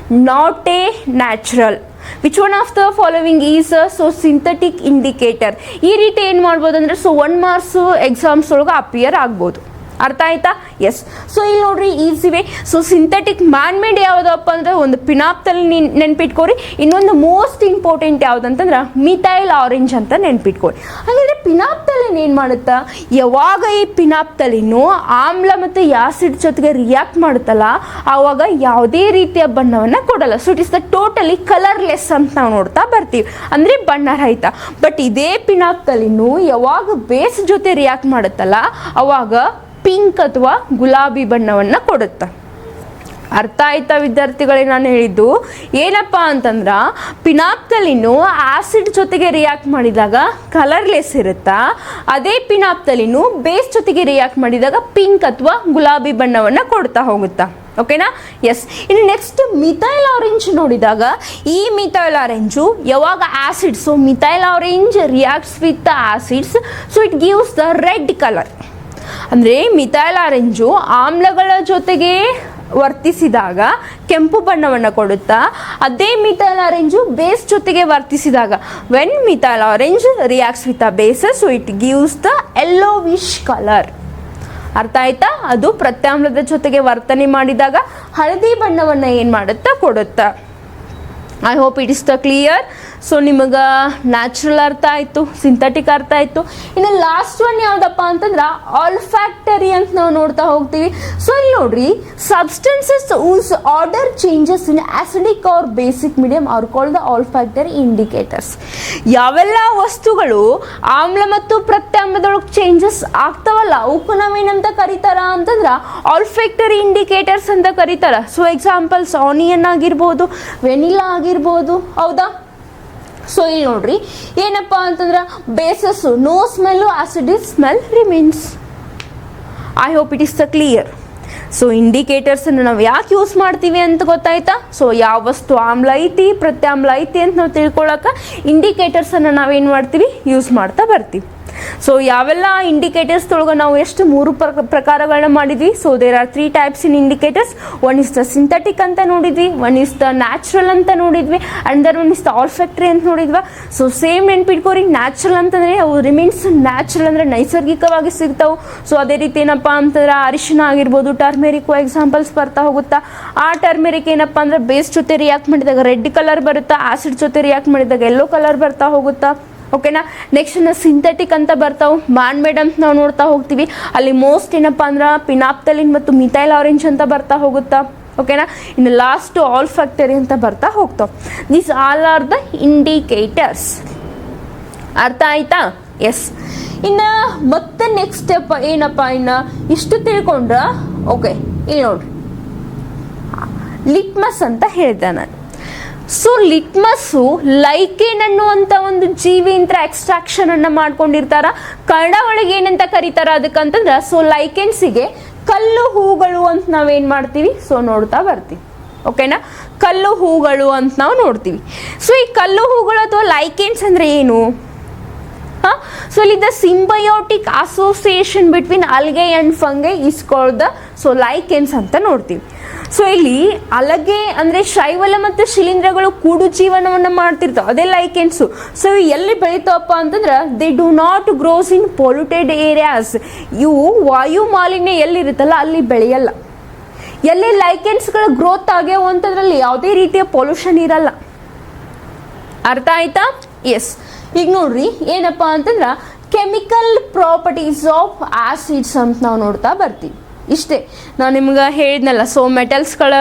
not A natural, which one of the following is so synthetic indicator. ಈ ರೀತಿ ಏನು ಮಾಡ್ಬೋದು ಅಂದರೆ ಸೊ 1 ಮಾರ್ಕ್ಸ್ ಎಕ್ಸಾಮ್ಸ್ ಒಳಗೆ ಅಪಿಯರ್ ಆಗ್ಬೋದು. ಅರ್ಥ ಆಯ್ತಾ? ಎಸ್. ಸೊ ಇಲ್ಲಿ ನೋಡ್ರಿ ಈಸಿವೆ. ಸೊ ಸಿಂಥೆಟಿಕ್ ಮ್ಯಾನ್ ಮೇಡ್ ಯಾವುದಪ್ಪ ಅಂದ್ರೆ ಒಂದು ಪಿನಾಪ್ತಲ್ಲಿ ನೆನ್ಪಿಟ್ಕೋರಿ. ಇನ್ನೊಂದು ಮೋಸ್ಟ್ ಇಂಪಾರ್ಟೆಂಟ್ ಯಾವುದಂತಂದ್ರೆ ಮಿಥೈಲ್ ಆರೆಂಜ್ ಅಂತ ನೆನ್ಪಿಟ್ಕೋರಿ. ಹಾಗಾದ್ರೆ ಪಿನಾಪ್ತಲಿನ್ ಏನು ಮಾಡುತ್ತಾ, ಯಾವಾಗ ಈ ಪಿನಾಪ್ತಲಿನು ಆಮ್ಲ ಮತ್ತು ಆಸಿಡ್ ಜೊತೆಗೆ ರಿಯಾಕ್ಟ್ ಮಾಡುತ್ತಲ್ಲ ಆವಾಗ ಯಾವುದೇ ರೀತಿಯ ಬಣ್ಣವನ್ನು ಕೊಡಲ್ಲ. So it is the totally colourless ಅಂತ ನಾವು ನೋಡ್ತಾ ಬರ್ತೀವಿ, ಅಂದರೆ ಬಣ್ಣ ರಹಿತ. ಬಟ್ ಇದೇ ಪಿನಾಪ್ತಲಿನು ಯಾವಾಗ ಬೇಸ್ ಜೊತೆ ರಿಯಾಕ್ಟ್ ಮಾಡುತ್ತಲ್ಲ ಅವಾಗ ಪಿಂಕ್ ಅಥವಾ ಗುಲಾಬಿ ಬಣ್ಣವನ್ನು ಕೊಡುತ್ತೆ. ಅರ್ಥ ಆಯ್ತಾ ವಿದ್ಯಾರ್ಥಿಗಳೇ? ನಾನು ಹೇಳಿದ್ದು ಏನಪ್ಪ ಅಂತಂದ್ರ ಪಿನಾಪ್ತಲಿನು ಆಸಿಡ್ ಜೊತೆಗೆ ರಿಯಾಕ್ಟ್ ಮಾಡಿದಾಗ ಕಲರ್ಲೆಸ್ ಇರುತ್ತಾ, ಅದೇ ಪಿನಾಪ್ತಲಿನು ಬೇಸ್ ಜೊತೆಗೆ ರಿಯಾಕ್ಟ್ ಮಾಡಿದಾಗ ಪಿಂಕ್ ಅಥವಾ ಗುಲಾಬಿ ಬಣ್ಣವನ್ನ ಕೊಡ್ತಾ ಹೋಗುತ್ತಾ. ಓಕೆನಾ? ಎಸ್. ಇನ್ನು ನೆಕ್ಸ್ಟ್ ಮಿಥೈಲ್ ಆರೆಂಜ್ ನೋಡಿದಾಗ ಈ ಮಿಥೈಲ್ ಆರೆಂಜು ಯಾವಾಗ acid, so methyl orange reacts with the acids, so it gives the red colour. ಅಂದರೆ ಮಿಥೈಲ್ ಆರೆಂಜು ಆಮ್ಲಗಳ ಜೊತೆಗೆ ವರ್ತಿಸಿದಾಗ ಕೆಂಪು ಬಣ್ಣವನ್ನು ಕೊಡುತ್ತಾ, ಅದೇ ಮಿಥೈಲ್ ಆರೆಂಜು ಬೇಸ್ ಜೊತೆಗೆ ವರ್ತಿಸಿದಾಗ when methyl orange reacts with the bases, so it gives the yellowish colour. ಅರ್ಥ ಆಯ್ತಾ? ಅದು ಪ್ರತ್ಯಾಮ್ಲದ ಜೊತೆಗೆ ವರ್ತನೆ ಮಾಡಿದಾಗ ಹಳದಿ ಬಣ್ಣವನ್ನು ಏನು ಮಾಡುತ್ತಾ ಕೊಡುತ್ತಾ. I hope it is the clear. So ನಿಮಗೆ ನ್ಯಾಚುರಲ್ ಅರ್ಥ ಆಯಿತು, ಸಿಂಥೆಟಿಕ್ ಅರ್ಥ ಆಯಿತು. ಇನ್ನು ಲಾಸ್ಟ್ ಒನ್ ಯಾವುದಪ್ಪ ಅಂತಂದ್ರೆ ಆಲ್ಫ್ಯಾಕ್ಟರಿ ಅಂತ ನಾವು ನೋಡ್ತಾ ಹೋಗ್ತೀವಿ. ಸೊ ಇಲ್ಲಿ ನೋಡ್ರಿ, substances whose odour changes in acidic or basic medium are called the olfactory indicators. ಯಾವೆಲ್ಲ ವಸ್ತುಗಳು ಆಮ್ಲ ಮತ್ತು ಪ್ರತ್ಯಾಮ್ಲದೊಳಗೆ ಚೇಂಜಸ್ ಆಗ್ತಾವಲ್ಲ ಅವಕ್ಕೂ ನಾವೇನಂತ ಕರೀತಾರ ಅಂತಂದ್ರೆ ಆಲ್ಫ್ಯಾಕ್ಟರಿ ಇಂಡಿಕೇಟರ್ಸ್ ಅಂತ ಕರೀತಾರ. ಸೊ ಎಕ್ಸಾಂಪಲ್ಸ್ ಆನಿಯನ್ ಆಗಿರ್ಬೋದು, ವೆನಿಲಾ ಆಗಿರ್ಬೋದು, ಹೌದಾ? ಸೊ ಇಲ್ಲಿ ನೋಡ್ರಿ ಏನಪ್ಪಾ ಅಂತಂದ್ರೆ bases no smell, acid smell remains. I hope it is the clear. So indicators ನಾವು ಯಾಕೆ ಯೂಸ್ ಮಾಡ್ತೀವಿ ಅಂತ ಗೊತ್ತಾಯ್ತಾ? ಸೊ ಯಾವ ವಸ್ತು ಆಮ್ಲ ಐತಿ ಪ್ರತ್ಯಾಮ್ಲ ಐತಿ ಅಂತ ನಾವು ತಿಳ್ಕೊಳಕ ಇಂಡಿಕೇಟರ್ಸ್ ಅನ್ನು ನಾವೇನು ಮಾಡ್ತೀವಿ, ಯೂಸ್ ಮಾಡ್ತಾ ಬರ್ತೀವಿ. ಸೊ ಯಾವೆಲ್ಲ ಇಂಡಿಕೇಟರ್ಸ್ ಒಳಗೆ ನಾವು ಎಷ್ಟು 3 ಪ್ರಕಾರಗಳನ್ನ ಮಾಡಿದ್ವಿ. So there are 3 types in indicators. One is the synthetic ಅಂತ ನೋಡಿದ್ವಿ, ಒನ್ ಇಸ್ ದ ನ್ಯಾಚುರಲ್ ಅಂತ ನೋಡಿದ್ವಿ, and one is the olfactory ಅಂತ ನೋಡಿದ್ವಿ. ಸೊ ಸೇಮ್ ನೆನ್ಪಿಟ್ಕೋರಿ, ನ್ಯಾಚುರಲ್ ಅಂತಂದ್ರೆ ಅವು ರಿಮೈನ್ಸ್ ನ್ಯಾಚುರಲ್ ಅಂದ್ರೆ ನೈಸರ್ಗಿಕವಾಗಿ ಸಿಗ್ತಾವೆ. ಸೊ ಅದೇ ರೀತಿ ಏನಪ್ಪಾ ಅಂತಂದ್ರೆ ಅರಿಶಿನ ಆಗಿರ್ಬೋದು, ಟರ್ಮೆರಿಕ್ ಎಕ್ಸಾಂಪಲ್ಸ್ ಬರ್ತಾ ಹೋಗುತ್ತಾ. ಆ ಟರ್ಮೆರಿಕ್ ಏನಪ್ಪಾ ಅಂದ್ರೆ ಬೇಸ್ ಜೊತೆ ರಿಯಾಕ್ಟ್ ಮಾಡಿದಾಗ ರೆಡ್ ಕಲರ್ ಬರುತ್ತಾ, ಆಸಿಡ್ ಜೊತೆ ರಿಯಾಕ್ಟ್ ಮಾಡಿದಾಗ ಯೆಲ್ಲೋ ಕಲರ್ ಬರ್ತಾ ಹೋಗುತ್ತಾ. ಓಕೆನಾ? ನೆಕ್ಸ್ಟ್ ಸಿಂಥೆಟಿಕ್ ಅಂತ ಬರ್ತಾವೆ, ಮ್ಯಾನ್ ಮೇಡ್ ಅಂತ ನಾವು ನೋಡ್ತಾ ಹೋಗ್ತೀವಿ. ಅಲ್ಲಿ ಮೋಸ್ಟ್ ಏನಪ್ಪಾ ಅಂದ್ರೆ ಪಿನಾಪ್ತಲಿನ್ ಮತ್ತು ಮಿಥೈಲ್ ಆರೆಂಜ್ ಅಂತ ಬರ್ತಾ ಹೋಗುತ್ತಾ. ಓಕೆನಾ? ಇನ್ನು ಲಾಸ್ಟ್ ಆಲ್ಫ್ಯಾಕ್ಟರಿ ಅಂತ ಬರ್ತಾ ಹೋಗ್ತಾವೆ. This all are the indicators. ಅರ್ಥ ಆಯ್ತಾ? ಎಸ್. ಇನ್ನು ಮತ್ತೆ ನೆಕ್ಸ್ಟ್ ಸ್ಟೆಪ್ ಏನಪ್ಪ, ಇನ್ನು ಇಷ್ಟು ತಿಳ್ಕೊಂಡ್ರ ಓಕೆ. ಇಲ್ಲಿ ನೋಡ್ರಿ, ಲಿಟ್ಮಸ್ ಅಂತ ಹೇಳಿದೆ ನಾನು. ಸೊ ಲಿಟ್ಮಸ್ಸು ಲೈಕೇನ್ ಅನ್ನುವಂಥ ಒಂದು ಜೀವಿಯಿಂದ ಎಕ್ಸ್ಟ್ರಾಕ್ಷನ್ ಅನ್ನ ಮಾಡ್ಕೊಂಡಿರ್ತಾರ. ಕನ್ನಡ ಒಳಗೆ ಏನಂತ ಕರೀತಾರ ಅದಕ್ಕಂತಂದ್ರೆ, ಸೊ ಲೈಕೆನ್ಸಿಗೆ ಕಲ್ಲು ಹೂಗಳು ಅಂತ ನಾವೇನು ಮಾಡ್ತೀವಿ, ಸೊ ನೋಡ್ತಾ ಬರ್ತೀವಿ. ಓಕೆನಾ? ಕಲ್ಲು ಹೂಗಳು ಅಂತ ನಾವು ನೋಡ್ತೀವಿ. ಸೊ ಈ ಕಲ್ಲು ಹೂಗಳು ಅಥವಾ ಲೈಕೆನ್ಸ್ ಅಂದ್ರೆ ಏನು? ಸೊ ಇಲ್ಲಿ the symbiotic association between algae and fungi is called the so lichens ಅಂತ ನೋಡ್ತೀವಿ. ಸೊ ಇಲ್ಲಿ ಅಲಗೆ ಅಂದ್ರೆ ಶೈವಲ ಮತ್ತು ಶಿಲೀಂಧ್ರಗಳು ಕೂಡು ಜೀವನವನ್ನು ಮಾಡ್ತಿರ್ತಾವೆ, ಅದೇ ಲೈಕೆನ್ಸು. ಸೊ ಎಲ್ಲಿ ಬೆಳಿತಾವಪ್ಪ ಅಂತಂದ್ರೆ they do not grows in polluted areas. ಇವು ವಾಯು ಮಾಲಿನ್ಯ ಎಲ್ಲಿರುತ್ತಲ್ಲ ಅಲ್ಲಿ ಬೆಳೆಯಲ್ಲ. ಎಲ್ಲಿ ಲೈಕೆನ್ಸ್ಗಳು ಗ್ರೋತ್ ಆಗ್ಯಾವ ಅಂತಂದ್ರಲ್ಲಿ ಯಾವುದೇ ರೀತಿಯ ಪೊಲ್ಯೂಷನ್ ಇರಲ್ಲ. ಅರ್ಥ ಆಯ್ತಾ? ಎಸ್. ಈಗ ನೋಡ್ರಿ ಏನಪ್ಪಾ ಅಂತಂದ್ರ ಕೆಮಿಕಲ್ ಪ್ರಾಪರ್ಟೀಸ್ ಆಫ್ ಆಸಿಡ್ಸ್ ಅಂತ ನಾವು ನೋಡ್ತಾ ಬರ್ತೀವಿ. ಇಷ್ಟೇ ನಾನು ನಿಮ್ಗೆ ಹೇಳಿದ್ನಲ್ಲ. ಸೊ ಮೆಟಲ್ಸ್ಗಳ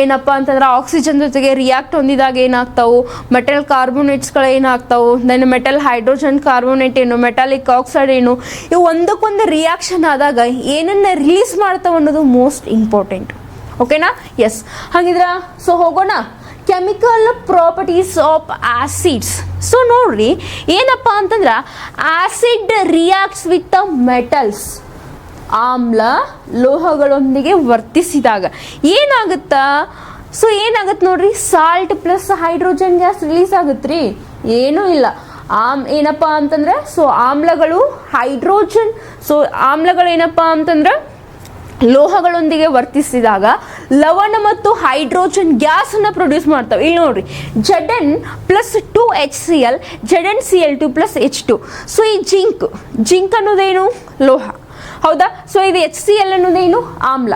ಏನಪ್ಪ ಅಂತಂದ್ರೆ ಆಕ್ಸಿಜನ್ ಜೊತೆಗೆ ರಿಯಾಕ್ಟ್ ಹೊಂದಿದಾಗ ಏನಾಗ್ತಾವು, ಮೆಟಲ್ ಕಾರ್ಬೋನೇಟ್ಸ್ಗಳು ಏನಾಗ್ತಾವು, ದೆನ್ ಮೆಟಲ್ ಹೈಡ್ರೋಜನ್ ಕಾರ್ಬೋನೇಟ್ ಏನು, ಮೆಟಾಲಿಕ್ ಆಕ್ಸೈಡ್ ಏನು, ಇವು ಒಂದಕ್ಕೊಂದು ರಿಯಾಕ್ಷನ್ ಆದಾಗ ಏನನ್ನ ರಿಲೀಸ್ ಮಾಡ್ತಾವ ಅನ್ನೋದು ಮೋಸ್ಟ್ ಇಂಪಾರ್ಟೆಂಟ್. ಓಕೆನಾ? ಎಸ್. ಹಾಗಿದ್ರ ಸೊ ಹೋಗೋಣ. Chemical properties of acids. So ನೋಡ್ರಿ ಏನಪ್ಪ ಅಂತಂದ್ರೆ acid reacts with the metals. ಆಮ್ಲ ಲೋಹಗಳೊಂದಿಗೆ ವರ್ತಿಸಿದಾಗ ಏನಾಗುತ್ತಾ? ಸೊ ಏನಾಗುತ್ತೆ ನೋಡ್ರಿ, salt plus hydrogen gas release ಆಗುತ್ತ್ರಿ? ಏನೂ ಇಲ್ಲ. ಏನಪ್ಪ ಅಂತಂದ್ರೆ ಸೊ ಆಮ್ಲಗಳು ಹೈಡ್ರೋಜನ್, ಸೊ ಆಮ್ಲಗಳು ಏನಪ್ಪ ಅಂತಂದ್ರೆ ಲೋಹಗಳೊಂದಿಗೆ ವರ್ತಿಸಿದಾಗ ಲವಣ ಮತ್ತು ಹೈಡ್ರೋಜನ್ ಗ್ಯಾಸ್ ಅನ್ನ ಪ್ರೊಡ್ಯೂಸ್ ಮಾಡ್ತಾವೆ. ಇಲ್ಲಿ ನೋಡ್ರಿ, Zn plus 2HCl, ZnCl2 plus H2. So ಈ ಜಿಂಕ್ ಅನ್ನೋದೇನು? ಲೋಹ, ಹೌದಾ? ಸೊ ಇದು HCl ಅನ್ನೋದೇನು? ಆಮ್ಲ.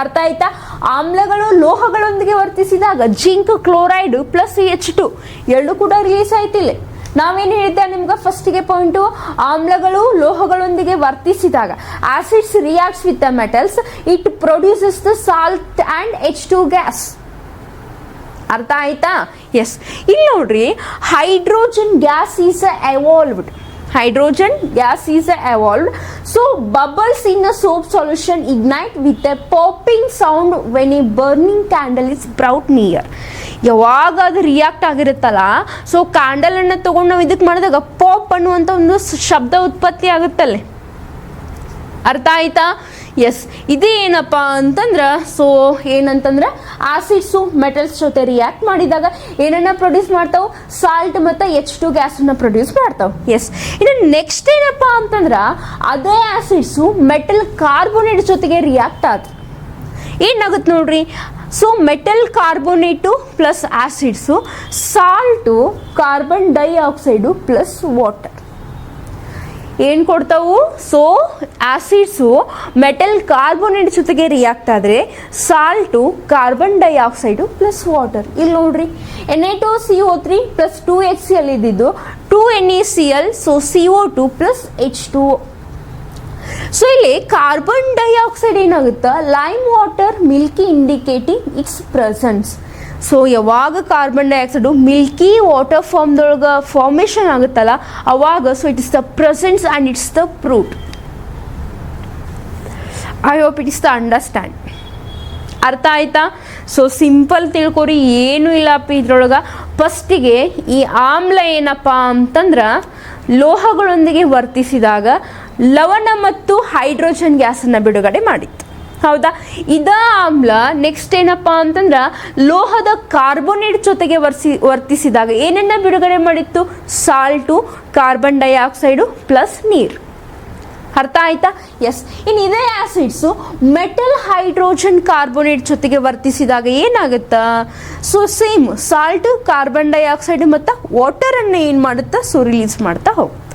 ಅರ್ಥ ಆಯ್ತಾ? ಆಮ್ಲಗಳು ಲೋಹಗಳೊಂದಿಗೆ ವರ್ತಿಸಿದಾಗ ಜಿಂಕ್ ಕ್ಲೋರೈಡ್ ಪ್ಲಸ್ H2 ಎರಡು ಕೂಡ ರಿಲೀಸ್ ಆಯ್ತಿಲ್ಲ. ನಾವೇನು ಹೇಳಿದ್ದೆ ನಿಮ್ಗೆ ಫಸ್ಟಿಗೆ ಪಾಯಿಂಟು, ಆಮ್ಲಗಳು ಲೋಹಗಳೊಂದಿಗೆ ವರ್ತಿಸಿದಾಗ acids reacts with the metals, it produces the salt and H2 gas. ಅರ್ಥ ಆಯ್ತಾ? ಎಸ್. ಇಲ್ಲಿ ನೋಡ್ರಿ, hydrogen gas is evolved. hydrogen gas is evolved. So bubbles in a soap solution ignite with a popping sound when a burning candle is brought near. ಯಾವಾಗ ಅದು react ಆಗಿರುತ್ತಲ್ಲ, so ಕ್ಯಾಂಡಲನ್ನು ತಗೊಂಡು ನಾವು ಇದಕ್ಕೆ ಮಾಡಿದಾಗ ಪಾಪ್ ಅನ್ನುವಂಥ ಒಂದು ಶಬ್ದ ಉತ್ಪತ್ತಿ ಆಗುತ್ತಲ್ಲೇ. ಅರ್ಥ ಆಯ್ತಾ? ಎಸ್, ಇದು ಏನಪ್ಪ ಅಂತಂದ್ರೆ, ಸೊ ಏನಂತಂದ್ರೆ ಆಸಿಡ್ಸು ಮೆಟಲ್ಸ್ ಜೊತೆ ರಿಯಾಕ್ಟ್ ಮಾಡಿದಾಗ ಏನನ್ನ ಪ್ರೊಡ್ಯೂಸ್ ಮಾಡ್ತಾವೆ? ಸಾಲ್ಟ್ ಮತ್ತು H2 ಗ್ಯಾಸನ್ನು ಪ್ರೊಡ್ಯೂಸ್ ಮಾಡ್ತಾವೆ. ಎಸ್, ಇನ್ನು ನೆಕ್ಸ್ಟ್ ಏನಪ್ಪ ಅಂತಂದ್ರೆ ಅದೇ ಆಸಿಡ್ಸು ಮೆಟಲ್ ಕಾರ್ಬೋನೇಟ್ ಜೊತೆಗೆ ರಿಯಾಕ್ಟ್ ಆಯ್ತು. ಏನಾಗುತ್ತೆ ನೋಡ್ರಿ, so metal carbonate plus acids, salt, carbon dioxide plus water ಏನು ಕೊಡ್ತಾವು? ಸೊ ಆಸಿಡ್ಸು ಮೆಟಲ್ ಕಾರ್ಬೋನೇಟ್ ಜೊತೆಗೆ ರಿಯಾಕ್ಟ್ ಆದರೆ salt, carbon dioxide plus water. ಇಲ್ಲಿ ನೋಡ್ರಿ, Na2CO3 ಪ್ಲಸ್ 2HCl ಇದ್ದಿದ್ದು 2NaCl, so CO2 plus H2O. So ಇಲ್ಲಿ ಕಾರ್ಬನ್ ಡೈಆಕ್ಸೈಡ್ ಏನಾಗುತ್ತೆ? Lime water milky indicating its presence. So ಯಾವಾಗ ಕಾರ್ಬನ್ ಡೈಆಕ್ಸೈಡು ಮಿಲ್ಕಿ ವಾಟರ್ ಫಾರ್ಮ್ದೊಳಗೆ formation ಆಗುತ್ತಲ್ಲ ಅವಾಗ, so it is the presence and it's the fruit. I hope it is the understand. ಅರ್ಥ ಆಯ್ತಾ? So simple ತಿಳ್ಕೊರಿ, ಏನೂ ಇಲ್ಲಪ್ಪ ಇದ್ರೊಳಗೆ. ಫಸ್ಟಿಗೆ ಈ ಆಮ್ಲ ಏನಪ್ಪ ಅಂತಂದ್ರೆ ಲೋಹಗಳೊಂದಿಗೆ ವರ್ತಿಸಿದಾಗ ಲವಣ ಮತ್ತು ಹೈಡ್ರೋಜನ್ ಗ್ಯಾಸನ್ನು ಬಿಡುಗಡೆ ಮಾಡಿತ್ತು. ಹೌದಾ? ಇದ ಆಮ್ಲ ನೆಕ್ಸ್ಟ್ ಏನಪ್ಪ ಅಂತಂದ್ರೆ ಲೋಹದ ಕಾರ್ಬೋನೇಟ್ ಜೊತೆಗೆ ವರ್ತಿಸಿದಾಗ ಏನನ್ನ ಬಿಡುಗಡೆ ಮಾಡಿತ್ತು? ಸಾಲ್ಟು, ಕಾರ್ಬನ್ ಡೈಆಕ್ಸೈಡು ಪ್ಲಸ್ ನೀರು. ಅರ್ಥ ಆಯ್ತಾ? ಎಸ್, ಇನ್ನು ಇದೇ ಆಸಿಡ್ಸು ಮೆಟಲ್ ಹೈಡ್ರೋಜನ್ ಕಾರ್ಬೋನೇಟ್ ಜೊತೆಗೆ ವರ್ತಿಸಿದಾಗ ಏನಾಗುತ್ತಾ? So same salt, carbon dioxide ಮತ್ತು ವಾಟರನ್ನು ಏನು ಮಾಡುತ್ತಾ? ಸೊ ರಿಲೀಸ್ ಮಾಡ್ತಾ ಹೋಗುತ್ತೆ.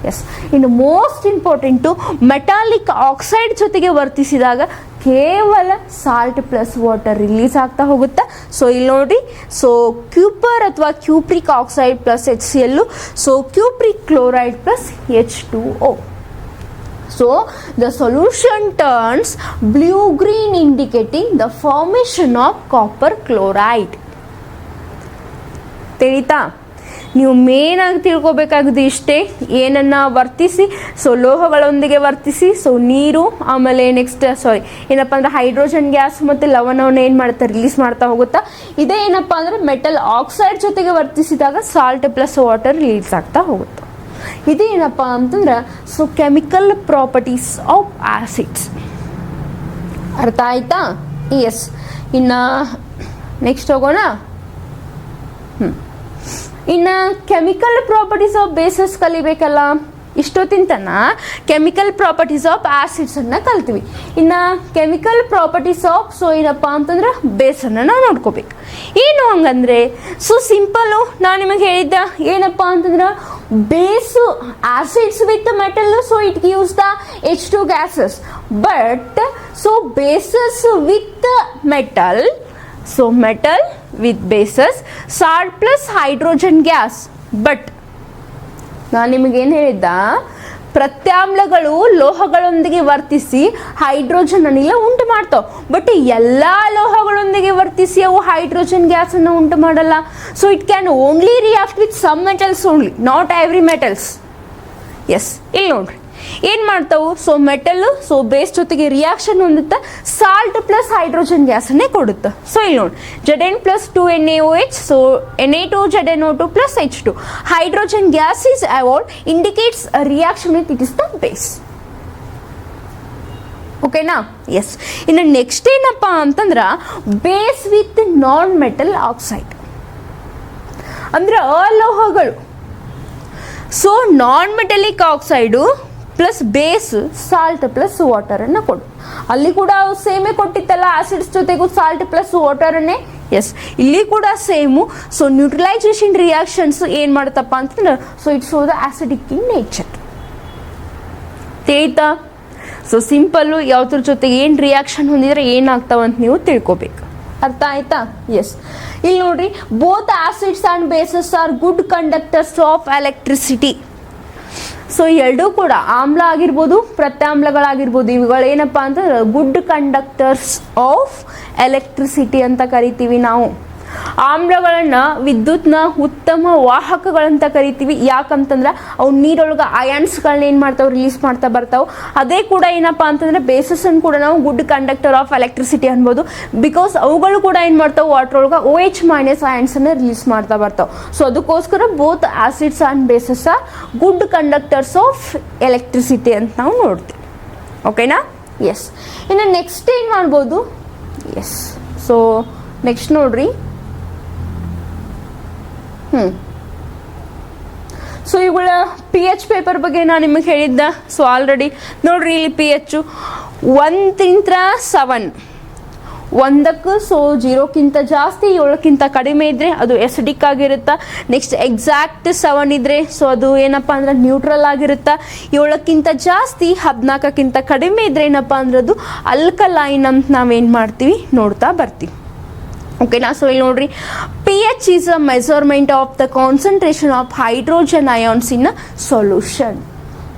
ಎಸ್, ಇನ್ನು ಮೋಸ್ಟ್ ಇಂಪಾರ್ಟೆಂಟು ಮೆಟಾಲಿಕ್ ಆಕ್ಸೈಡ್ ಜೊತೆಗೆ ವರ್ತಿಸಿದಾಗ ಕೇವಲ ಸಾಲ್ಟ್ ಪ್ಲಸ್ ವಾಟರ್ ರಿಲೀಸ್ ಆಗ್ತಾ ಹೋಗುತ್ತೆ. ಸೊ ಇಲ್ಲಿ ನೋಡಿ, ಸೊ ಕ್ಯೂಪರ್ ಅಥವಾ cupric oxide plus HCl, so cupric chloride plus H2O. So the solution turns blue-green indicating the formation of copper chloride. ತಿಳಿತಾ? ನೀವು ಮೇನಾಗಿ ತಿಳ್ಕೊಬೇಕಾಗಿದೆ ಇಷ್ಟೇ, ಏನನ್ನ ವರ್ತಿಸಿ, ಸೊ ಲೋಹಗಳೊಂದಿಗೆ ವರ್ತಿಸಿ, ಸೊ ನೀರು, ಆಮೇಲೆ ನೆಕ್ಸ್ಟ್ ಏನಪ್ಪ ಅಂದ್ರೆ ಹೈಡ್ರೋಜನ್ ಗ್ಯಾಸ್ ಮತ್ತು ಲವಣವನ್ನು ಏನು ಮಾಡುತ್ತೆ? ರಿಲೀಸ್ ಮಾಡ್ತಾ ಹೋಗುತ್ತಾ. ಇದೇ ಏನಪ್ಪ ಅಂದ್ರೆ ಮೆಟಲ್ ಆಕ್ಸೈಡ್ ಜೊತೆಗೆ ವರ್ತಿಸಿದಾಗ ಸಾಲ್ಟ್ ಪ್ಲಸ್ ವಾಟರ್ ರಿಲೀಸ್ ಆಗ್ತಾ ಹೋಗುತ್ತೆ. ಇದೇನಪ್ಪ ಅಂತಂದ್ರೆ so chemical properties of acids. ಅರ್ಥ ಆಯ್ತಾ? ಎಸ್, ಇನ್ನು ನೆಕ್ಸ್ಟ್ ಹೋಗೋಣ. ಇನ್ನು ಕೆಮಿಕಲ್ ಪ್ರಾಪರ್ಟೀಸ್ ಆಫ್ ಬೇಸಸ್ ಕಲಿಬೇಕಲ್ಲ. ಇಷ್ಟೊತ್ತಿನ ತನ ಕೆಮಿಕಲ್ ಪ್ರಾಪರ್ಟೀಸ್ ಆಫ್ ಆಸಿಡ್ಸನ್ನು ಕಲ್ತೀವಿ. ಇನ್ನು ಕೆಮಿಕಲ್ ಪ್ರಾಪರ್ಟೀಸ್ ಆಫ್ ಸೊ ಏನಪ್ಪ ಅಂತಂದ್ರೆ ಬೇಸನ್ನು ನಾವು ನೋಡ್ಕೋಬೇಕು. ಏನು ಹಂಗಂದ್ರೆ, ಸೊ ಸಿಂಪಲ್ಲು ನಾನು ನಿಮಗೆ ಹೇಳಿದ್ದ ಏನಪ್ಪ ಅಂತಂದ್ರೆ base acids with metal, so it gives the H2 gases. But so bases with metal, so metal with bases, salt plus hydrogen gas. But ನಾನು ನಿಮಗೇನು ಹೇಳಿದ್ದ, ಪ್ರತ್ಯಾಮ್ಲಗಳು ಲೋಹಗಳೊಂದಿಗೆ ವರ್ತಿಸಿ ಹೈಡ್ರೋಜನ್ ಅನಿಲ ಉಂಟು ಮಾಡ್ತಾವೆ. ಬಟ್ ಎಲ್ಲ ಲೋಹಗಳೊಂದಿಗೆ ವರ್ತಿಸಿ ಅವು ಹೈಡ್ರೋಜನ್ ಗ್ಯಾಸನ್ನು ಉಂಟು ಮಾಡಲ್ಲ. So it can only react with some metals only, not every metals. Yes, ಇಲ್ಲಿ ನೋಡ್ರಿ ಏನು ಮಾಡ್ತಾವು? ಸೊ ಮೆಟಲ್ಲು ಸೊ ಬೇಸ್ ಜೊತೆಗೆ ರಿಯಾಕ್ಷನ್ ಹೊಂದುತ್ತೆ, ಸಾಲ್ಟ್ ಪ್ಲಸ್ ಹೈಡ್ರೋಜನ್ ಗ್ಯಾಸನ್ನೇ ಕೊಡುತ್ತೆ. ಸೊ ಇಲ್ಲಿ ನೋಡಿ, Zn plus 2NaOH, so Na2ZnO2 plus H2. Hydrogen gas is evolved, indicates reaction with it is the base. ಓಕೆನಾ? ಎಸ್, ಇನ್ನು ನೆಕ್ಸ್ಟ್ ಏನಪ್ಪ ಅಂತಂದ್ರೆ base with non metal oxide ಅಂದ್ರೆ ಅಲೋಹಗಳು. So non metallic oxide plus base salt plus ವಾಟರನ್ನು ಕೊಡು. ಅಲ್ಲಿ ಕೂಡ ಸೇಮೇ ಕೊಟ್ಟಿತ್ತಲ್ಲ, ಆಸಿಡ್ಸ್ ಜೊತೆಗೂ ಸಾಲ್ಟ್ ಪ್ಲಸ್ ವಾಟರನ್ನೇ. ಎಸ್, ಇಲ್ಲಿ ಕೂಡ ಸೇಮು. ಸೊ ನ್ಯೂಟ್ರಲೈಸೇಷನ್ ರಿಯಾಕ್ಷನ್ಸ್ ಏನು ಮಾಡುತ್ತಪ್ಪ ಅಂತಂದ್ರೆ so it's show the acidic in nature. ತಿಳಿತಾ? ಸೊ ಸಿಂಪಲ್ಲು ಯಾವ್ದ್ರ ಜೊತೆಗೆ ಏನು ರಿಯಾಕ್ಷನ್ ಹೊಂದಿದ್ರೆ ಏನಾಗ್ತಾವಂತ ನೀವು ತಿಳ್ಕೊಬೇಕು. ಅರ್ಥ ಆಯ್ತಾ? ಎಸ್, ಇಲ್ಲಿ ನೋಡ್ರಿ, both acids and bases are good conductors of electricity. So ಎರಡೂ ಕೂಡ ಆಮ್ಲ ಆಗಿರ್ಬೋದು, ಪ್ರತ್ಯಾಮ್ಲಗಳಾಗಿರ್ಬೋದು, ಇವುಗಳೇನಪ್ಪ ಅಂತಂದ್ರೆ ಗುಡ್ ಕಂಡಕ್ಟರ್ಸ್ ಆಫ್ ಎಲೆಕ್ಟ್ರಿಸಿಟಿ ಅಂತ ಕರಿತೀವಿ ನಾವು. ಆಮ್ಲಗಳನ್ನ ವಿದ್ಯುತ್ನ ಉತ್ತಮ ವಾಹಕಗಳಂತ ಕರಿತೀವಿ. ಯಾಕಂತಂದ್ರೆ ಅವು ನೀರೊಳಗೆ ಅಯಾನ್ಸ್ಗಳನ್ನ ಏನ್ ಮಾಡ್ತಾವ, ರಿಲೀಸ್ ಮಾಡ್ತಾ ಬರ್ತಾವ. ಅದೇ ಕೂಡ ಏನಪ್ಪಾ ಅಂತಂದ್ರೆ ಬೇಸಸ್ ಅನ್ನು ಕೂಡ ನಾವು ಗುಡ್ ಕಂಡಕ್ಟರ್ ಆಫ್ ಎಲೆಕ್ಟ್ರಿಸಿಟಿ ಅನ್ಬೋದು. ಬಿಕಾಸ್ ಅವುಗಳು ಕೂಡ ಏನ್ ಮಾಡ್ತಾವ, ವಾಟರ್ ಒಳಗೆ OH- ಅಯಾನ್ಸ್ ಅನ್ನ ರಿಲೀಸ್ ಮಾಡ್ತಾ ಬರ್ತಾವ. ಸೊ ಅದಕ್ಕೋಸ್ಕರ both acids and bases are good conductors of electricity ಅಂತ ನಾವು ನೋಡ್ತೀವಿ. ಓಕೆನಾ? ಎಸ್. ಇನ್ನು ನೆಕ್ಸ್ಟ್ ಏನ್ ಮಾಡ್ಬೋದು? ಎಸ್. ಸೊ ನೆಕ್ಸ್ಟ್ ನೋಡ್ರಿ. ಸೊ ಇವುಗಳ pH ಪೇಪರ್ ಬಗ್ಗೆ ನಾನು ನಿಮಗೆ ಹೇಳಿದ್ದ. ಸೊ ಆಲ್ರೆಡಿ ನೋಡ್ರಿ, ಇಲ್ಲಿ pH 1-7, 1ಕ್ಕೆ ಸೊ 0ಕ್ಕಿಂತ ಜಾಸ್ತಿ, 7ಕ್ಕಿಂತ ಕಡಿಮೆ ಇದ್ರೆ ಅದು ಎಸಿಡಿಕ್ ಆಗಿರುತ್ತಾ. ನೆಕ್ಸ್ಟ್ ಎಕ್ಸಾಕ್ಟ್ 7 ಇದ್ರೆ ಸೊ ಅದು ಏನಪ್ಪಾ ಅಂದ್ರೆ ನ್ಯೂಟ್ರಲ್ ಆಗಿರುತ್ತಾ. 7ಕ್ಕಿಂತ ಜಾಸ್ತಿ, 14ಕ್ಕಿಂತ ಕಡಿಮೆ ಇದ್ರೆ ಏನಪ್ಪಾ ಅಂದ್ರೆ ಅದು ಅಲ್ಕಲೈನ್ ಅಂತ ನಾವೇನ್ ಮಾಡ್ತೀವಿ, ನೋಡ್ತಾ ಬರ್ತೀವಿ. ಓಕೆನಾ? ಸೊ ಇಲ್ಲಿ ನೋಡ್ರಿ, pH is a measurement of the concentration of hydrogen ions in a solution.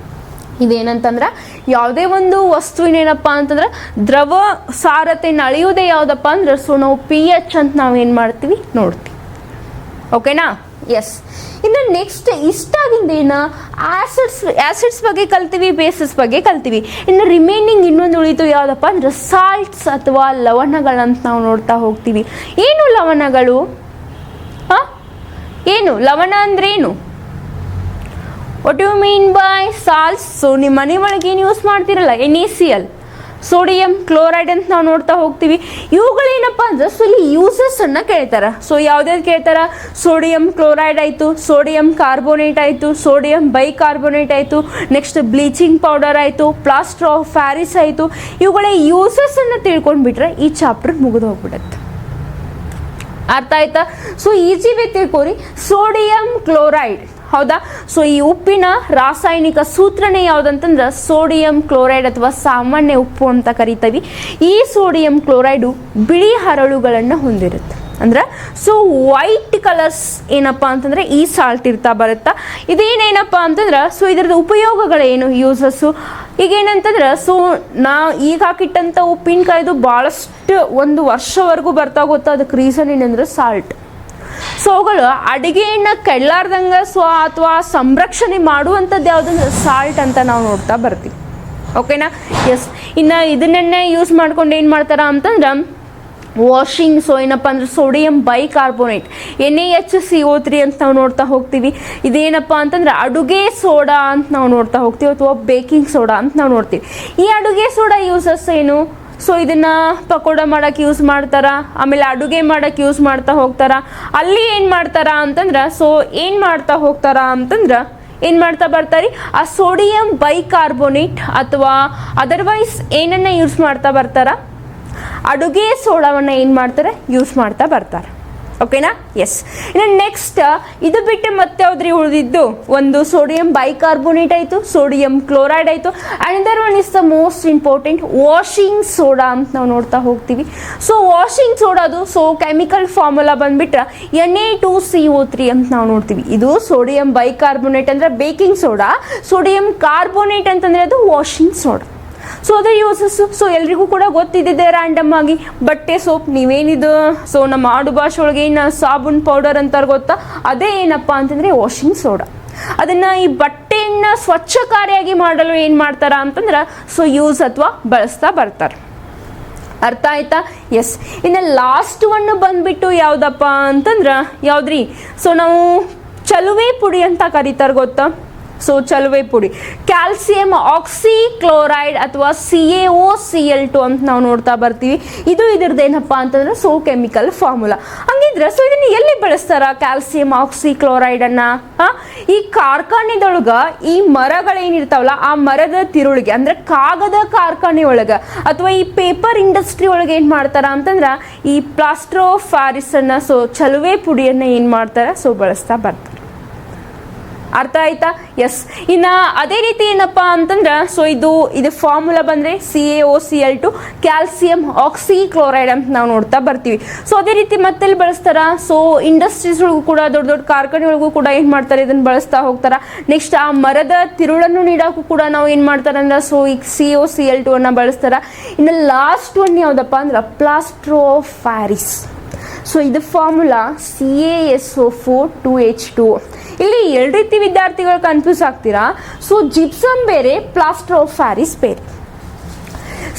ಇದೇನಂತಂದ್ರ ಯಾವುದೇ ಒಂದು ವಸ್ತುವಿನೇನಪ್ಪ ಅಂತಂದ್ರೆ ದ್ರವ ಸಾರತೆಯನ್ನು ಅಳೆಯುವುದೇ ಯಾವುದಪ್ಪ ಅಂದ್ರೆ ಸೊ ನಾವು pH ಅಂತ ನಾವೇನ್ ಮಾಡ್ತೀವಿ, ನೋಡ್ತೀವಿ. ಓಕೆನಾ? ಎಸ್. ಇನ್ನು ನೆಕ್ಸ್ಟ್ ಇಷ್ಟಾಗಿಂದ ಏನ ಆಸಿಡ್ಸ್ ಬಗ್ಗೆ ಕಲ್ತೀವಿ, ಬೇಸಸ್ ಬಗ್ಗೆ ಕಲ್ತೀವಿ. ಇನ್ನು ರಿಮೈನಿಂಗ್ ಇನ್ನೊಂದು ಉಳಿತು ಯಾವುದಪ್ಪ ಅಂದ್ರೆ ಸಾಲ್ಟ್ಸ್ ಅಥವಾ ಲವಣಗಳಂತ ನಾವು ನೋಡ್ತಾ ಹೋಗ್ತೀವಿ. ಏನು ಲವಣಗಳು? ಏನು ಲವಣ ಅಂದ್ರೆ ಏನು? What you mean by salts? So ನಿಮ್ಮ ಮನೆ ಒಳಗೆ ಏನು ಯೂಸ್ ಮಾಡ್ತಿರಲ್ಲ, NaCl, ಸೋಡಿಯಂ ಕ್ಲೋರೈಡ್ ಅಂತ ನಾವು ನೋಡ್ತಾ ಹೋಗ್ತೀವಿ. ಇವುಗಳೇನಪ್ಪ ಅಂದ್ರೆ ಸೊ ಇಲ್ಲಿ ಯೂಸಸ್ ಅನ್ನ ಕೇಳ್ತಾರ. ಸೊ ಯಾವ್ದಾವ್ದು ಕೇಳ್ತಾರ? ಸೋಡಿಯಂ ಕ್ಲೋರೈಡ್ ಆಯ್ತು, ಸೋಡಿಯಂ ಕಾರ್ಬೋನೇಟ್ ಆಯ್ತು, ಸೋಡಿಯಂ ಬೈಕಾರ್ಬೋನೇಟ್ ಆಯ್ತು, ನೆಕ್ಸ್ಟ್ ಬ್ಲೀಚಿಂಗ್ ಪೌಡರ್ ಆಯ್ತು, ಪ್ಲಾಸ್ಟರ್ ಆಫ್ ಪ್ಯಾರಿಸ್ ಆಯ್ತು. ಇವುಗಳ ಯೂಸಸ್ ಅನ್ನ ತಿಳ್ಕೊಂಡ್ಬಿಟ್ರೆ ಈ ಚಾಪ್ಟರ್ ಮುಗಿದು ಹೋಗ್ಬಿಡತ್ತೆ. ಅರ್ಥ ಆಯ್ತಾ? ಸೊ ಈಸಿ ವೇ ತಿಳ್ಕೊರಿ. ಸೋಡಿಯಂ ಕ್ಲೋರೈಡ್, ಹೌದಾ? ಸೊ ಈ ಉಪ್ಪಿನ ರಾಸಾಯನಿಕ ಸೂತ್ರನೇ ಯಾವುದಂತಂದ್ರೆ ಸೋಡಿಯಂ ಕ್ಲೋರೈಡ್ ಅಥವಾ ಸಾಮಾನ್ಯ ಉಪ್ಪು ಅಂತ ಕರಿತೀವಿ. ಈ ಸೋಡಿಯಂ ಕ್ಲೋರೈಡು ಬಿಳಿ ಹರಳುಗಳನ್ನು ಹೊಂದಿರುತ್ತೆ. ಅಂದ್ರೆ ಸೊ ವೈಟ್ ಕಲರ್ಸ್ ಏನಪ್ಪಾ ಅಂತಂದ್ರೆ ಈ ಸಾಲ್ಟ್ ಇರ್ತಾ ಬರುತ್ತಾ. ಇದೇನೇನಪ್ಪ ಅಂತಂದ್ರೆ ಸೊ ಇದರದ ಉಪಯೋಗಗಳೇನು, ಯೂಸಸ್ಸು ಈಗ ಏನಂತಂದ್ರೆ ಸೊ ಈಗ ಹಾಕಿಟ್ಟಂತ ಉಪ್ಪಿನಕಾಯ್ದು ಬಹಳಷ್ಟು ಒಂದು ವರ್ಷವರೆಗೂ ಬರ್ತಾ ಗೊತ್ತಾ. ಅದಕ್ಕೆ ರೀಸನ್ ಏನಂದ್ರೆ ಸಾಲ್ಟ್. ಸೊ ಅವುಗಳು ಅಡಿಗೆಯನ್ನ ಕೆಡಲಾರ್ದಂಗ ಅಥವಾ ಸಂರಕ್ಷಣೆ ಮಾಡುವಂಥದ್ದು ಯಾವುದಂದ್ರೆ ಸಾಲ್ಟ್ ಅಂತ ನಾವು ನೋಡ್ತಾ ಬರ್ತೀವಿ. ಓಕೆನಾ? ಎಸ್. ಇನ್ನು ಇದನ್ನೇ ಯೂಸ್ ಮಾಡ್ಕೊಂಡು ಏನು ಮಾಡ್ತಾರ ಅಂತಂದ್ರೆ ವಾಷಿಂಗ್. ಸೊ ಏನಪ್ಪ ಅಂದ್ರೆ ಸೋಡಿಯಂ ಬೈಕಾರ್ಬೋನೇಟ್, NaHCO3 ಅಂತ ನಾವು ನೋಡ್ತಾ ಹೋಗ್ತೀವಿ. ಇದೇನಪ್ಪ ಅಂತಂದ್ರೆ ಅಡುಗೆ ಸೋಡಾ ಅಂತ ನಾವು ನೋಡ್ತಾ ಹೋಗ್ತೀವಿ, ಅಥವಾ ಬೇಕಿಂಗ್ ಸೋಡಾ ಅಂತ ನಾವು ನೋಡ್ತೀವಿ. ಈ ಅಡುಗೆ ಸೋಡಾ ಯೂಸಸ್ ಏನು? ಸೊ ಇದನ್ನ ಪಕೋಡ ಮಾಡಕ್ಕೆ ಯೂಸ್ ಮಾಡ್ತಾರ, ಆಮೇಲೆ ಅಡುಗೆ ಮಾಡಕ್ಕೆ ಯೂಸ್ ಮಾಡ್ತಾ ಹೋಗ್ತಾರ. ಅಲ್ಲಿ ಏನ್ ಮಾಡ್ತಾರ ಅಂತಂದ್ರ ಸೊ ಏನ್ ಮಾಡ್ತಾ ಹೋಗ್ತಾರ ಅಂತಂದ್ರ ಏನ್ ಮಾಡ್ತಾ ಬರ್ತಾರಿ, ಆ ಸೋಡಿಯಂ ಬೈಕಾರ್ಬೋನೇಟ್ ಅಥವಾ ಅದರ್ವೈಸ್ ಏನನ್ನ ಯೂಸ್ ಮಾಡ್ತಾ ಬರ್ತಾರ, ಅಡುಗೆ ಸೋಡಾವನ್ನ ಏನ್ ಮಾಡ್ತಾರೆ, ಯೂಸ್ ಮಾಡ್ತಾ ಬರ್ತಾರೆ. ಓಕೆನಾ? ಎಸ್. ಇನ್ನು ನೆಕ್ಸ್ಟ್ ಇದು ಬಿಟ್ಟು ಮತ್ತೆ ಯಾವ್ದ್ರಿ ಉಳಿದಿದ್ದು? ಒಂದು ಸೋಡಿಯಂ ಬೈಕಾರ್ಬೋನೇಟ್ ಆಯ್ತು, ಸೋಡಿಯಂ ಕ್ಲೋರೈಡ್ ಆಯ್ತು. Another one is the most important washing soda ಅಂತ ನಾವು ನೋಡ್ತಾ ಹೋಗ್ತೀವಿ. ಸೊ ವಾಷಿಂಗ್ ಸೋಡಾದು ಸೊ ಕೆಮಿಕಲ್ ಫಾರ್ಮುಲಾ ಬಂದ್ಬಿಟ್ರೆ Na2CO3 ಅಂತ ನಾವು ನೋಡ್ತೀವಿ. ಇದು ಸೋಡಿಯಂ ಬೈಕಾರ್ಬೋನೇಟ್ ಅಂದ್ರೆ ಬೇಕಿಂಗ್ ಸೋಡಾ, ಸೋಡಿಯಂ ಕಾರ್ಬೋನೇಟ್ ಅಂತಂದ್ರೆ ಅದು ವಾಷಿಂಗ್ ಸೋಡಾ. ಸೊ ಅದ್ರ ಯೂಸಸ್ ಸೊ ಎಲ್ರಿಗೂ ಕೂಡ ಗೊತ್ತಿದ್ದಿದೆ ರ್ಯಾಂಡಮ್ ಆಗಿ. ಬಟ್ಟೆ ಸೋಪ್ ನೀವೇನಿದು ಸೊ ನಮ್ಮ ಆಡು ಭಾಷೆ ಒಳಗೆ ಏನು ಸಾಬೂನ್ ಪೌಡರ್ ಅಂತಾರೆ ಗೊತ್ತಾ, ಅದೇ ಏನಪ್ಪಾ ಅಂತಂದ್ರೆ ವಾಷಿಂಗ್ ಸೋಡಾ. ಅದನ್ನ ಈ ಬಟ್ಟೆಯನ್ನ ಸ್ವಚ್ಛಕಾರಿಯಾಗಿ ಮಾಡಲು ಏನ್ ಮಾಡ್ತಾರ ಅಂತಂದ್ರ ಸೊ ಯೂಸ್ ಅಥವಾ ಬಳಸ್ತಾ ಬರ್ತಾರೆ. ಅರ್ಥ ಆಯ್ತಾ? ಎಸ್. ಇನ್ನು ಲಾಸ್ಟ್ ಒನ್ ಬಂದ್ಬಿಟ್ಟು ಯಾವ್ದಪ್ಪ ಅಂತಂದ್ರ ಯಾವ್ದ್ರಿ? ಸೊ ನಾವು ಚಲುವೆ ಪುಡಿ ಅಂತ ಕರೀತಾರ ಗೊತ್ತಾ. ಸೊ ಚಲುವೆ ಪುಡಿ ಕ್ಯಾಲ್ಸಿಯಂ ಆಕ್ಸಿಕ್ಲೋರೈಡ್ ಅಥವಾ CaOCl2 ಅಂತ ನಾವು ನೋಡ್ತಾ ಬರ್ತೀವಿ. ಇದು ಇದ್ರದ್ದೇನಪ್ಪ ಅಂತಂದ್ರೆ ಸೊ ಕೆಮಿಕಲ್ ಫಾರ್ಮುಲಾ. ಹಂಗಿದ್ರೆ ಸೊ ಇದನ್ನ ಎಲ್ಲಿ ಬಳಸ್ತಾರ ಕ್ಯಾಲ್ಸಿಯಂ ಆಕ್ಸಿಕ್ಲೋರೈಡ್ ಅನ್ನ? ಈ ಕಾರ್ಖಾನೆದೊಳಗ ಈ ಮರಗಳೇನಿರ್ತಾವಲ್ಲ ಆ ಮರದ ತಿರುಳಿಗೆ ಅಂದ್ರೆ ಕಾಗದ ಕಾರ್ಖಾನೆ ಒಳಗ ಅಥವಾ ಈ ಪೇಪರ್ ಇಂಡಸ್ಟ್ರಿ ಒಳಗೆ ಏನ್ ಮಾಡ್ತಾರ ಅಂತಂದ್ರ ಈ ಪ್ಲಾಸ್ಟರ್ ಆಫ್ ಪ್ಯಾರಿಸ್ ಅನ್ನ ಸೊ ಚಲುವೆ ಪುಡಿಯನ್ನ ಏನ್ ಮಾಡ್ತಾರ ಸೊ ಬಳಸ್ತಾ ಬರ್ತಾರೆ. ಅರ್ಥ ಆಯ್ತಾ? ಎಸ್. ಇನ್ನ ಅದೇ ರೀತಿ ಏನಪ್ಪಾ ಅಂತಂದ್ರ ಸೊ ಇದು ಫಾರ್ಮುಲಾ ಬಂದ್ರೆ CaOCl2 ಕ್ಯಾಲ್ಸಿಯಂ ಆಕ್ಸಿಕ್ಲೋರೈಡ್ ಅಂತ ನಾವು ನೋಡ್ತಾ ಬರ್ತೀವಿ. ಸೊ ಅದೇ ರೀತಿ ಮತ್ತೆ ಬಳಸ್ತಾರ ಸೊ ಇಂಡಸ್ಟ್ರೀಸ್ ಒಳಗೂ ಕೂಡ ದೊಡ್ಡ ದೊಡ್ಡ ಕಾರ್ಖಾನೆ ಒಳಗೂ ಕೂಡ ಏನ್ ಮಾಡ್ತಾರೆ ಇದನ್ನ ಬಳಸ್ತಾ ಹೋಗ್ತಾರ. ನೆಕ್ಸ್ಟ್ ಆ ಮರದ ತಿರುಳನ್ನು ನೀಡಕ್ಕೂ ಕೂಡ ನಾವು ಏನ್ ಮಾಡ್ತಾರ ಅಂದ್ರೆ ಸೊ ಈ CaOCl2 ಅನ್ನ ಬಳಸ್ತಾರ. ಇನ್ನು ಲಾಸ್ಟ್ ಒನ್ ಯಾವ್ದಪ್ಪ ಅಂದ್ರ ಪ್ಲಾಸ್ಟರ್ ಆಫ್ ಪ್ಯಾರಿಸ್. ಸೊ ಇದು ಫಾರ್ಮುಲಾ CaSO4 2H2O. ಇಲ್ಲಿ ಎರಡು ರೀತಿ ವಿದ್ಯಾರ್ಥಿಗಳು ಕನ್ಫ್ಯೂಸ್ ಆಗ್ತೀರಾ. ಸೊ ಜಿಪ್ಸಮ್ ಬೇರೆ, ಪ್ಲಾಸ್ಟರ್ ಆಫ್ ಪ್ಯಾರಿಸ್ ಬೇರೆ.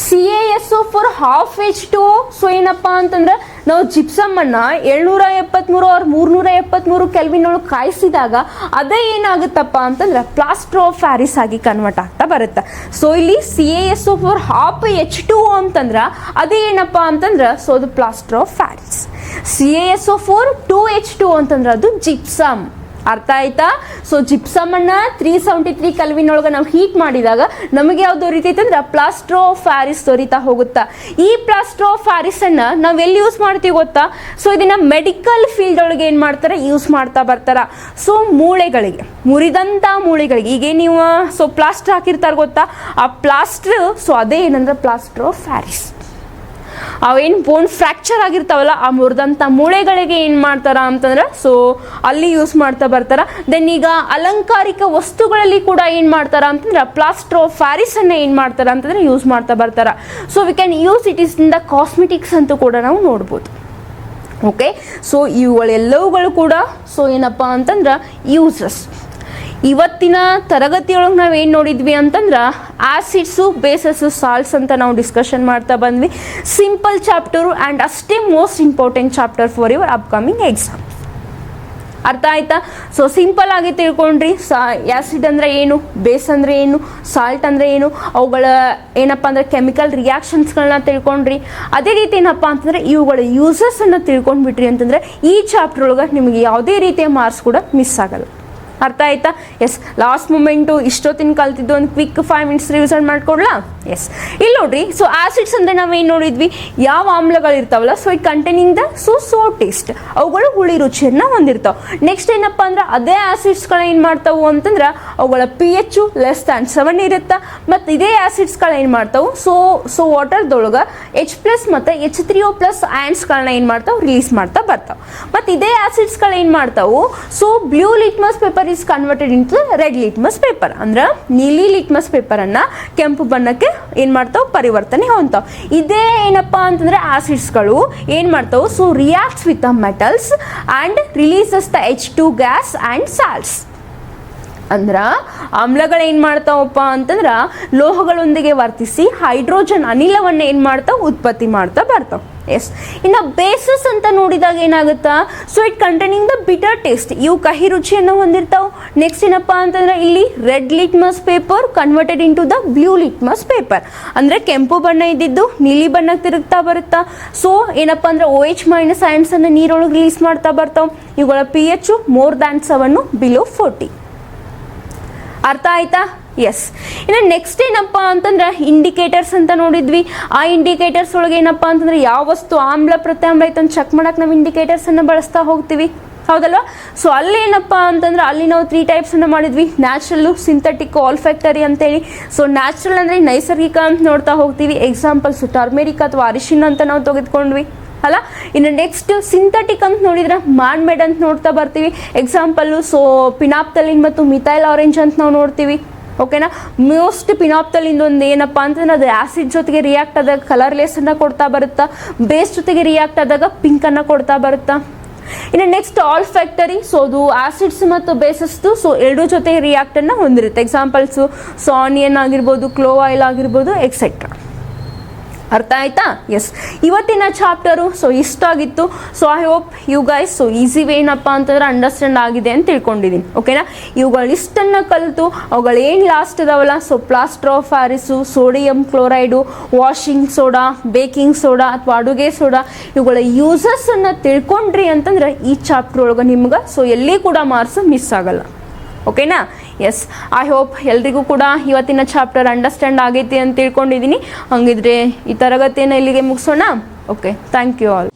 CaSO4 half H2O. ಸೊ ಏನಪ್ಪಾ ಅಂತಂದ್ರೆ ನಾವು ಜಿಪ್ಸಮ್ ಅನ್ನ 773 or 373 ಕೆಲ್ವಿನ್ ಒಳಗೆ ಕಾಯಿಸಿದಾಗ ಅದೇ ಏನಾಗುತ್ತಪ್ಪ ಅಂತಂದ್ರೆ ಪ್ಲಾಸ್ಟರ್ ಆಫ್ ಪ್ಯಾರಿಸ್ ಆಗಿ ಕನ್ವರ್ಟ್ ಆಗ್ತಾ ಬರುತ್ತೆ. ಸೊ ಇಲ್ಲಿ CaSO4 ಹಾಫ್ H2O ಅಂತಂದ್ರ ಅದೇ ಏನಪ್ಪಾ ಅಂತಂದ್ರೆ ಸೊ ಅದು plaster of Paris. CaSO4 2H2O ಅಂತಂದ್ರೆ ಅದು ಜಿಪ್ಸಮ್. ಅರ್ಥ ಆಯ್ತಾ? ಸೊ ಜಿಪ್ಸಮ್ ಅನ್ನ 373 ಕೆಲ್ವಿನ್ ಒಳಗೆ ನಾವು ಹೀಟ್ ಮಾಡಿದಾಗ ನಮಗೆ ಯಾವ್ದು ದೊರೀತೈತೆ ಅಂದ್ರೆ ಪ್ಲಾಸ್ಟರ್ ಆಫ್ ಪ್ಯಾರಿಸ್ ದೊರೀತಾ ಹೋಗುತ್ತಾ. ಈ ಪ್ಲಾಸ್ಟರ್ ಆಫ್ ಪ್ಯಾರಿಸ್ ಅನ್ನ ನಾವ್ ಎಲ್ಲಿ ಯೂಸ್ ಮಾಡ್ತೀವಿ ಗೊತ್ತಾ? ಸೊ ಇದನ್ನ ಮೆಡಿಕಲ್ ಫೀಲ್ಡ್ ಒಳಗೆ ಏನ್ ಮಾಡ್ತಾರೆ, ಯೂಸ್ ಮಾಡ್ತಾ ಬರ್ತಾರ. ಸೊ ಮೂಳೆಗಳಿಗೆ, ಮುರಿದಂತ ಮೂಳೆಗಳಿಗೆ, ಈಗ ನೀವು ಸೊ ಪ್ಲಾಸ್ಟರ್ ಹಾಕಿರ್ತಾರ ಗೊತ್ತಾ, ಆ ಪ್ಲಾಸ್ಟರ್ ಸೊ ಅದೇ ಏನಂದ್ರೆ ಪ್ಲಾಸ್ಟರ್ ಆಫ್ ಪ್ಯಾರಿಸ್. ಅವೇನು ಬೋನ್ ಫ್ರ್ಯಾಕ್ಚರ್ ಆಗಿರ್ತಾವಲ್ಲ ಆ ಮುರಿದಂಥ ಮೂಳೆಗಳಿಗೆ ಏನು ಮಾಡ್ತಾರ ಅಂತಂದ್ರೆ ಸೊ ಅಲ್ಲಿ ಯೂಸ್ ಮಾಡ್ತಾ ಬರ್ತಾರ. ದೆನ್ ಈಗ ಅಲಂಕಾರಿಕ ವಸ್ತುಗಳಲ್ಲಿ ಕೂಡ ಏನು ಮಾಡ್ತಾರ ಅಂತಂದ್ರೆ ಪ್ಲಾಸ್ಟರ್ ಆಫ್ ಪ್ಯಾರಿಸ್ ಅನ್ನ ಏನು ಮಾಡ್ತಾರ ಅಂತಂದ್ರೆ ಯೂಸ್ ಮಾಡ್ತಾ ಬರ್ತಾರ. So we can use it is in the cosmetics ಅಂತೂ ಕೂಡ ನಾವು ನೋಡ್ಬೋದು. ಓಕೆ, ಸೊ ಇವುಗಳೆಲ್ಲವುಗಳು ಕೂಡ ಸೊ ಏನಪ್ಪ ಅಂತಂದ್ರೆ ಯೂಸಸ್. ಇವತ್ತಿನ ತರಗತಿಯೊಳಗೆ ನಾವು ಏನು ನೋಡಿದ್ವಿ ಅಂತಂದ್ರೆ ಆಸಿಡ್ಸು, ಬೇಸಸ್ಸು, ಸಾಲ್ಟ್ಸ್ ಅಂತ ನಾವು ಡಿಸ್ಕಷನ್ ಮಾಡ್ತಾ ಬಂದ್ವಿ. ಸಿಂಪಲ್ ಚಾಪ್ಟರು ಆ್ಯಂಡ್ ಅಷ್ಟೇ most important chapter for your upcoming exam. ಅರ್ಥ ಆಯ್ತಾ? ಸೊ ಸಿಂಪಲ್ ಆಗಿ ತಿಳ್ಕೊಂಡ್ರಿ. ಆ್ಯಸಿಡ್ ಅಂದರೆ ಏನು, ಬೇಸ್ ಅಂದರೆ ಏನು, ಸಾಲ್ಟ್ ಅಂದರೆ ಏನು, ಅವುಗಳ ಏನಪ್ಪ ಅಂದರೆ ಕೆಮಿಕಲ್ ರಿಯಾಕ್ಷನ್ಸ್ಗಳನ್ನ ತಿಳ್ಕೊಂಡ್ರಿ. ಅದೇ ರೀತಿ ಏನಪ್ಪ ಅಂತಂದರೆ ಇವುಗಳ ಯೂಸಸ್ಸನ್ನು ತಿಳ್ಕೊಂಡ್ಬಿಟ್ರಿ ಅಂತಂದರೆ ಈ ಚಾಪ್ಟರ್ ಒಳಗೆ ನಿಮಗೆ ಯಾವುದೇ ರೀತಿಯ ಮಾರ್ಕ್ಸ್ ಕೂಡ ಮಿಸ್ ಆಗಲ್ಲ. ಅರ್ಥ ಆಯ್ತಾ? ಎಸ್, ಲಾಸ್ಟ್ ಮೂಮೆಂಟು ಇಷ್ಟೊತ್ತಿನ ಕಲ್ತಿದ್ದು ಒಂದು ಕ್ವಿಕ್ 5 minutes ರಿವಿಷನ್ ಮಾಡ್ಕೊಡ್ಲಾ? ಎಸ್, ಇಲ್ಲಿ ನೋಡ್ರಿ. ಸೊ ಆಸಿಡ್ಸ್ ಅಂದರೆ ನಾವೇನು ನೋಡಿದ್ವಿ, ಯಾವ ಆಮ್ಲಗಳು ಇರ್ತಾವಲ್ಲ so it containing the so taste, ಅವುಗಳು ಹುಳಿ ರುಚಿಯನ್ನು ಹೊಂದಿರ್ತಾವೆ. ನೆಕ್ಸ್ಟ್ ಏನಪ್ಪ ಅಂದ್ರೆ ಅದೇ ಆಸಿಡ್ಸ್ಗಳು ಏನು ಮಾಡ್ತಾವು ಅಂತಂದ್ರೆ ಅವುಗಳ pH ಲೆಸ್ ದ್ಯಾನ್ 7 ಇರುತ್ತೆ. ಮತ್ತು ಇದೇ ಆಸಿಡ್ಸ್ಗಳು ಏನು ಮಾಡ್ತಾವು ಸೊ ವಾಟರ್ದೊಳಗೆ H+ ಮತ್ತು H3O+ ಆಯನ್ಸ್ಗಳನ್ನ ಏನು ಮಾಡ್ತಾವೆ, ರಿಲೀಸ್ ಮಾಡ್ತಾ ಬರ್ತಾವೆ. ಮತ್ತು ಇದೇ ಆಸಿಡ್ಸ್ಗಳು ಏನು ಮಾಡ್ತಾವು so blue litmus paper is converted into red litmus paper. ಅಂದ್ರೆ ನೀಲಿ ಲಿಟ್ಮಸ್ ಪೇಪರ್ ಅನ್ನ ಕೆಂಪು ಬಣ್ಣಕ್ಕೆ ಏನ್ ಮಾಡ್ತಾವ್, ಪರಿವರ್ತನೆ ಹೊಂದ್ತಾವ್. ಇದೇ ಏನಪ್ಪಾ ಅಂತಂದ್ರೆ ಆಸಿಡ್ಸ್ಗಳು ಏನ್ ಮಾಡ್ತಾವ್, so reacts with the metals and releases the H2 gas and salts. ಅಂದ್ರ ಆಮ್ಲಗಳು ಏನು ಮಾಡ್ತಾವಪ್ಪ ಅಂತಂದ್ರೆ ಲೋಹಗಳೊಂದಿಗೆ ವರ್ತಿಸಿ ಹೈಡ್ರೋಜನ್ ಅನಿಲವನ್ನು ಏನು ಮಾಡ್ತಾವ, ಉತ್ಪತ್ತಿ ಮಾಡ್ತಾ ಬರ್ತಾವ. ಎಸ್, ಇನ್ನು ಬೇಸಸ್ ಅಂತ ನೋಡಿದಾಗ ಏನಾಗುತ್ತಾ, so it containing the bitter taste, ಇವು ಕಹಿ ರುಚಿಯನ್ನು ಹೊಂದಿರ್ತಾವೆ. ನೆಕ್ಸ್ಟ್ ಏನಪ್ಪಾ ಅಂತಂದ್ರೆ ಇಲ್ಲಿ red litmus paper converted into the blue litmus paper, ಅಂದ್ರೆ ಕೆಂಪು ಬಣ್ಣ ಇದ್ದಿದ್ದು ನೀಲಿ ಬಣ್ಣಕ್ಕೆ ತಿರುಗ್ತಾ ಬರುತ್ತಾ. ಸೊ ಏನಪ್ಪಾ ಅಂದ್ರೆ OH- ಅಯಾನ್ಸ್ ಅನ್ನು ನೀರೊಳಗೆ ರಿಲೀಸ್ ಮಾಡ್ತಾ ಬರ್ತಾವೆ. ಇವುಗಳ pH more than 7 below 40. ಅರ್ಥ ಆಯ್ತಾ? ಎಸ್, ಇನ್ನು ನೆಕ್ಸ್ಟ್ ಏನಪ್ಪ ಅಂತಂದ್ರೆ ಇಂಡಿಕೇಟರ್ಸ್ ಅಂತ ನೋಡಿದ್ವಿ. ಆ ಇಂಡಿಕೇಟರ್ಸ್ ಒಳಗೆ ಏನಪ್ಪ ಅಂತಂದ್ರೆ ಯಾವ ವಸ್ತು ಆಮ್ಲ ಪ್ರತ್ಯಾಮ್ಲ ಐತಂತ ಚೆಕ್ ಮಾಡಕ್ಕೆ ನಾವು ಇಂಡಿಕೇಟರ್ಸ್ ಅನ್ನು ಬಳಸ್ತಾ ಹೋಗ್ತೀವಿ, ಹೌದಲ್ವಾ? ಸೊ ಅಲ್ಲಿ ಏನಪ್ಪ ಅಂತಂದ್ರೆ ಅಲ್ಲಿ ನಾವು 3 types ಅನ್ನು ಮಾಡಿದ್ವಿ, ನ್ಯಾಚುರಲ್, ಸಿಂಥೆಟಿಕ್, ಆಲ್ಫ್ಯಾಕ್ಟರಿ ಅಂತೇಳಿ. ಸೊ ನ್ಯಾಚುರಲ್ ಅಂದರೆ ನೈಸರ್ಗಿಕ ಅಂತ ನೋಡ್ತಾ ಹೋಗ್ತೀವಿ. ಎಕ್ಸಾಂಪಲ್ಸ್ ಟರ್ಮೆರಿಕ್ ಅಥವಾ ಅರಿಶಿನ ಅಂತ ನಾವು ತೆಗೆದುಕೊಂಡ್ವಿ ಅಲ್ಲ. ಇನ್ನು ನೆಕ್ಸ್ಟ್ ಸಿಂಥೆಟಿಕ್ ಅಂತ ನೋಡಿದ್ರೆ ಮ್ಯಾಡ್ ಅಂತ ನೋಡ್ತಾ ಬರ್ತೀವಿ. ಎಕ್ಸಾಂಪಲ್ಲು ಸೊ ಪಿನಾಪ್ತಲಿನ್ ಮತ್ತು ಮಿಥೈಲ್ ಆರೆಂಜ್ ಅಂತ ನಾವು ನೋಡ್ತೀವಿ. ಓಕೆನಾ? ಮೋಸ್ಟ್ ಪಿನಾಪ್ತಲಿನ್ ಒಂದು ಏನಪ್ಪ ಅಂತಂದ್ರೆ ಅದು ಆ್ಯಸಿಡ್ ಜೊತೆಗೆ ರಿಯಾಕ್ಟ್ ಆದಾಗ ಕಲರ್ಲೆಸ್ಸನ್ನು ಕೊಡ್ತಾ ಬರುತ್ತಾ, ಬೇಸ್ ಜೊತೆಗೆ ರಿಯಾಕ್ಟ್ ಆದಾಗ ಪಿಂಕನ್ನು ಕೊಡ್ತಾ ಬರುತ್ತಾ. ಇನ್ನು ನೆಕ್ಸ್ಟ್ ಆಲ್ಫ್ಯಾಕ್ಟರಿ, ಸೊ ಅದು ಆಸಿಡ್ಸ್ ಮತ್ತು ಬೇಸಸ್ದು ಸೊ ಎರಡೂ ಜೊತೆಗೆ ರಿಯಾಕ್ಟನ್ನು ಹೊಂದಿರುತ್ತೆ. ಎಕ್ಸಾಂಪಲ್ಸು ಸೊ ಆನಿಯನ್ ಆಗಿರ್ಬೋದು, ಕ್ಲೋವ್ ಆಯಿಲ್ ಆಗಿರ್ಬೋದು, ಎಕ್ಸೆಟ್ರಾ. ಅರ್ಥ ಆಯ್ತಾ? ಎಸ್, ಇವತ್ತಿನ ಚಾಪ್ಟರು ಸೊ ಇಷ್ಟಾಗಿತ್ತು. So I hope you guys so easy way ಏನಪ್ಪ ಅಂತಂದ್ರೆ ಅಂಡರ್ಸ್ಟ್ಯಾಂಡ್ ಆಗಿದೆ ಅಂತ ತಿಳ್ಕೊಂಡಿದ್ದೀನಿ. ಓಕೆನಾ? ಇವುಗಳು ಇಷ್ಟನ್ನು ಕಲಿತು ಅವುಗಳು ಏನು ಲಾಸ್ಟ್ ಇದಾವಲ್ಲ so plaster of Paris, sodium chloride, washing soda, baking soda ಅಥವಾ ಅಡುಗೆ ಸೋಡಾ, ಇವುಗಳ ಯೂಸಸ್ಸನ್ನು ತಿಳ್ಕೊಂಡ್ರಿ ಅಂತಂದ್ರೆ ಈ ಚಾಪ್ಟರ್ ಒಳಗೆ ನಿಮ್ಗೆ ಸೊ ಎಲ್ಲಿ ಕೂಡ ಮಾರ್ಕ್ಸ್ ಮಿಸ್ ಆಗಲ್ಲ. ಓಕೆನಾ? ಎಸ್, ಐ ಹೋಪ್ ಎಲ್ರಿಗೂ ಕೂಡ ಇವತ್ತಿನ ಚಾಪ್ಟರ್ ಅಂಡರ್ಸ್ಟ್ಯಾಂಡ್ ಆಗೈತಿ ಅಂತ ತಿಳ್ಕೊಂಡಿದ್ದೀನಿ. ಹಂಗಿದ್ರೆ ಈ ತರಗತಿಯನ್ನು ಇಲ್ಲಿಗೆ ಮುಗಿಸೋಣ. Okay, thank you all.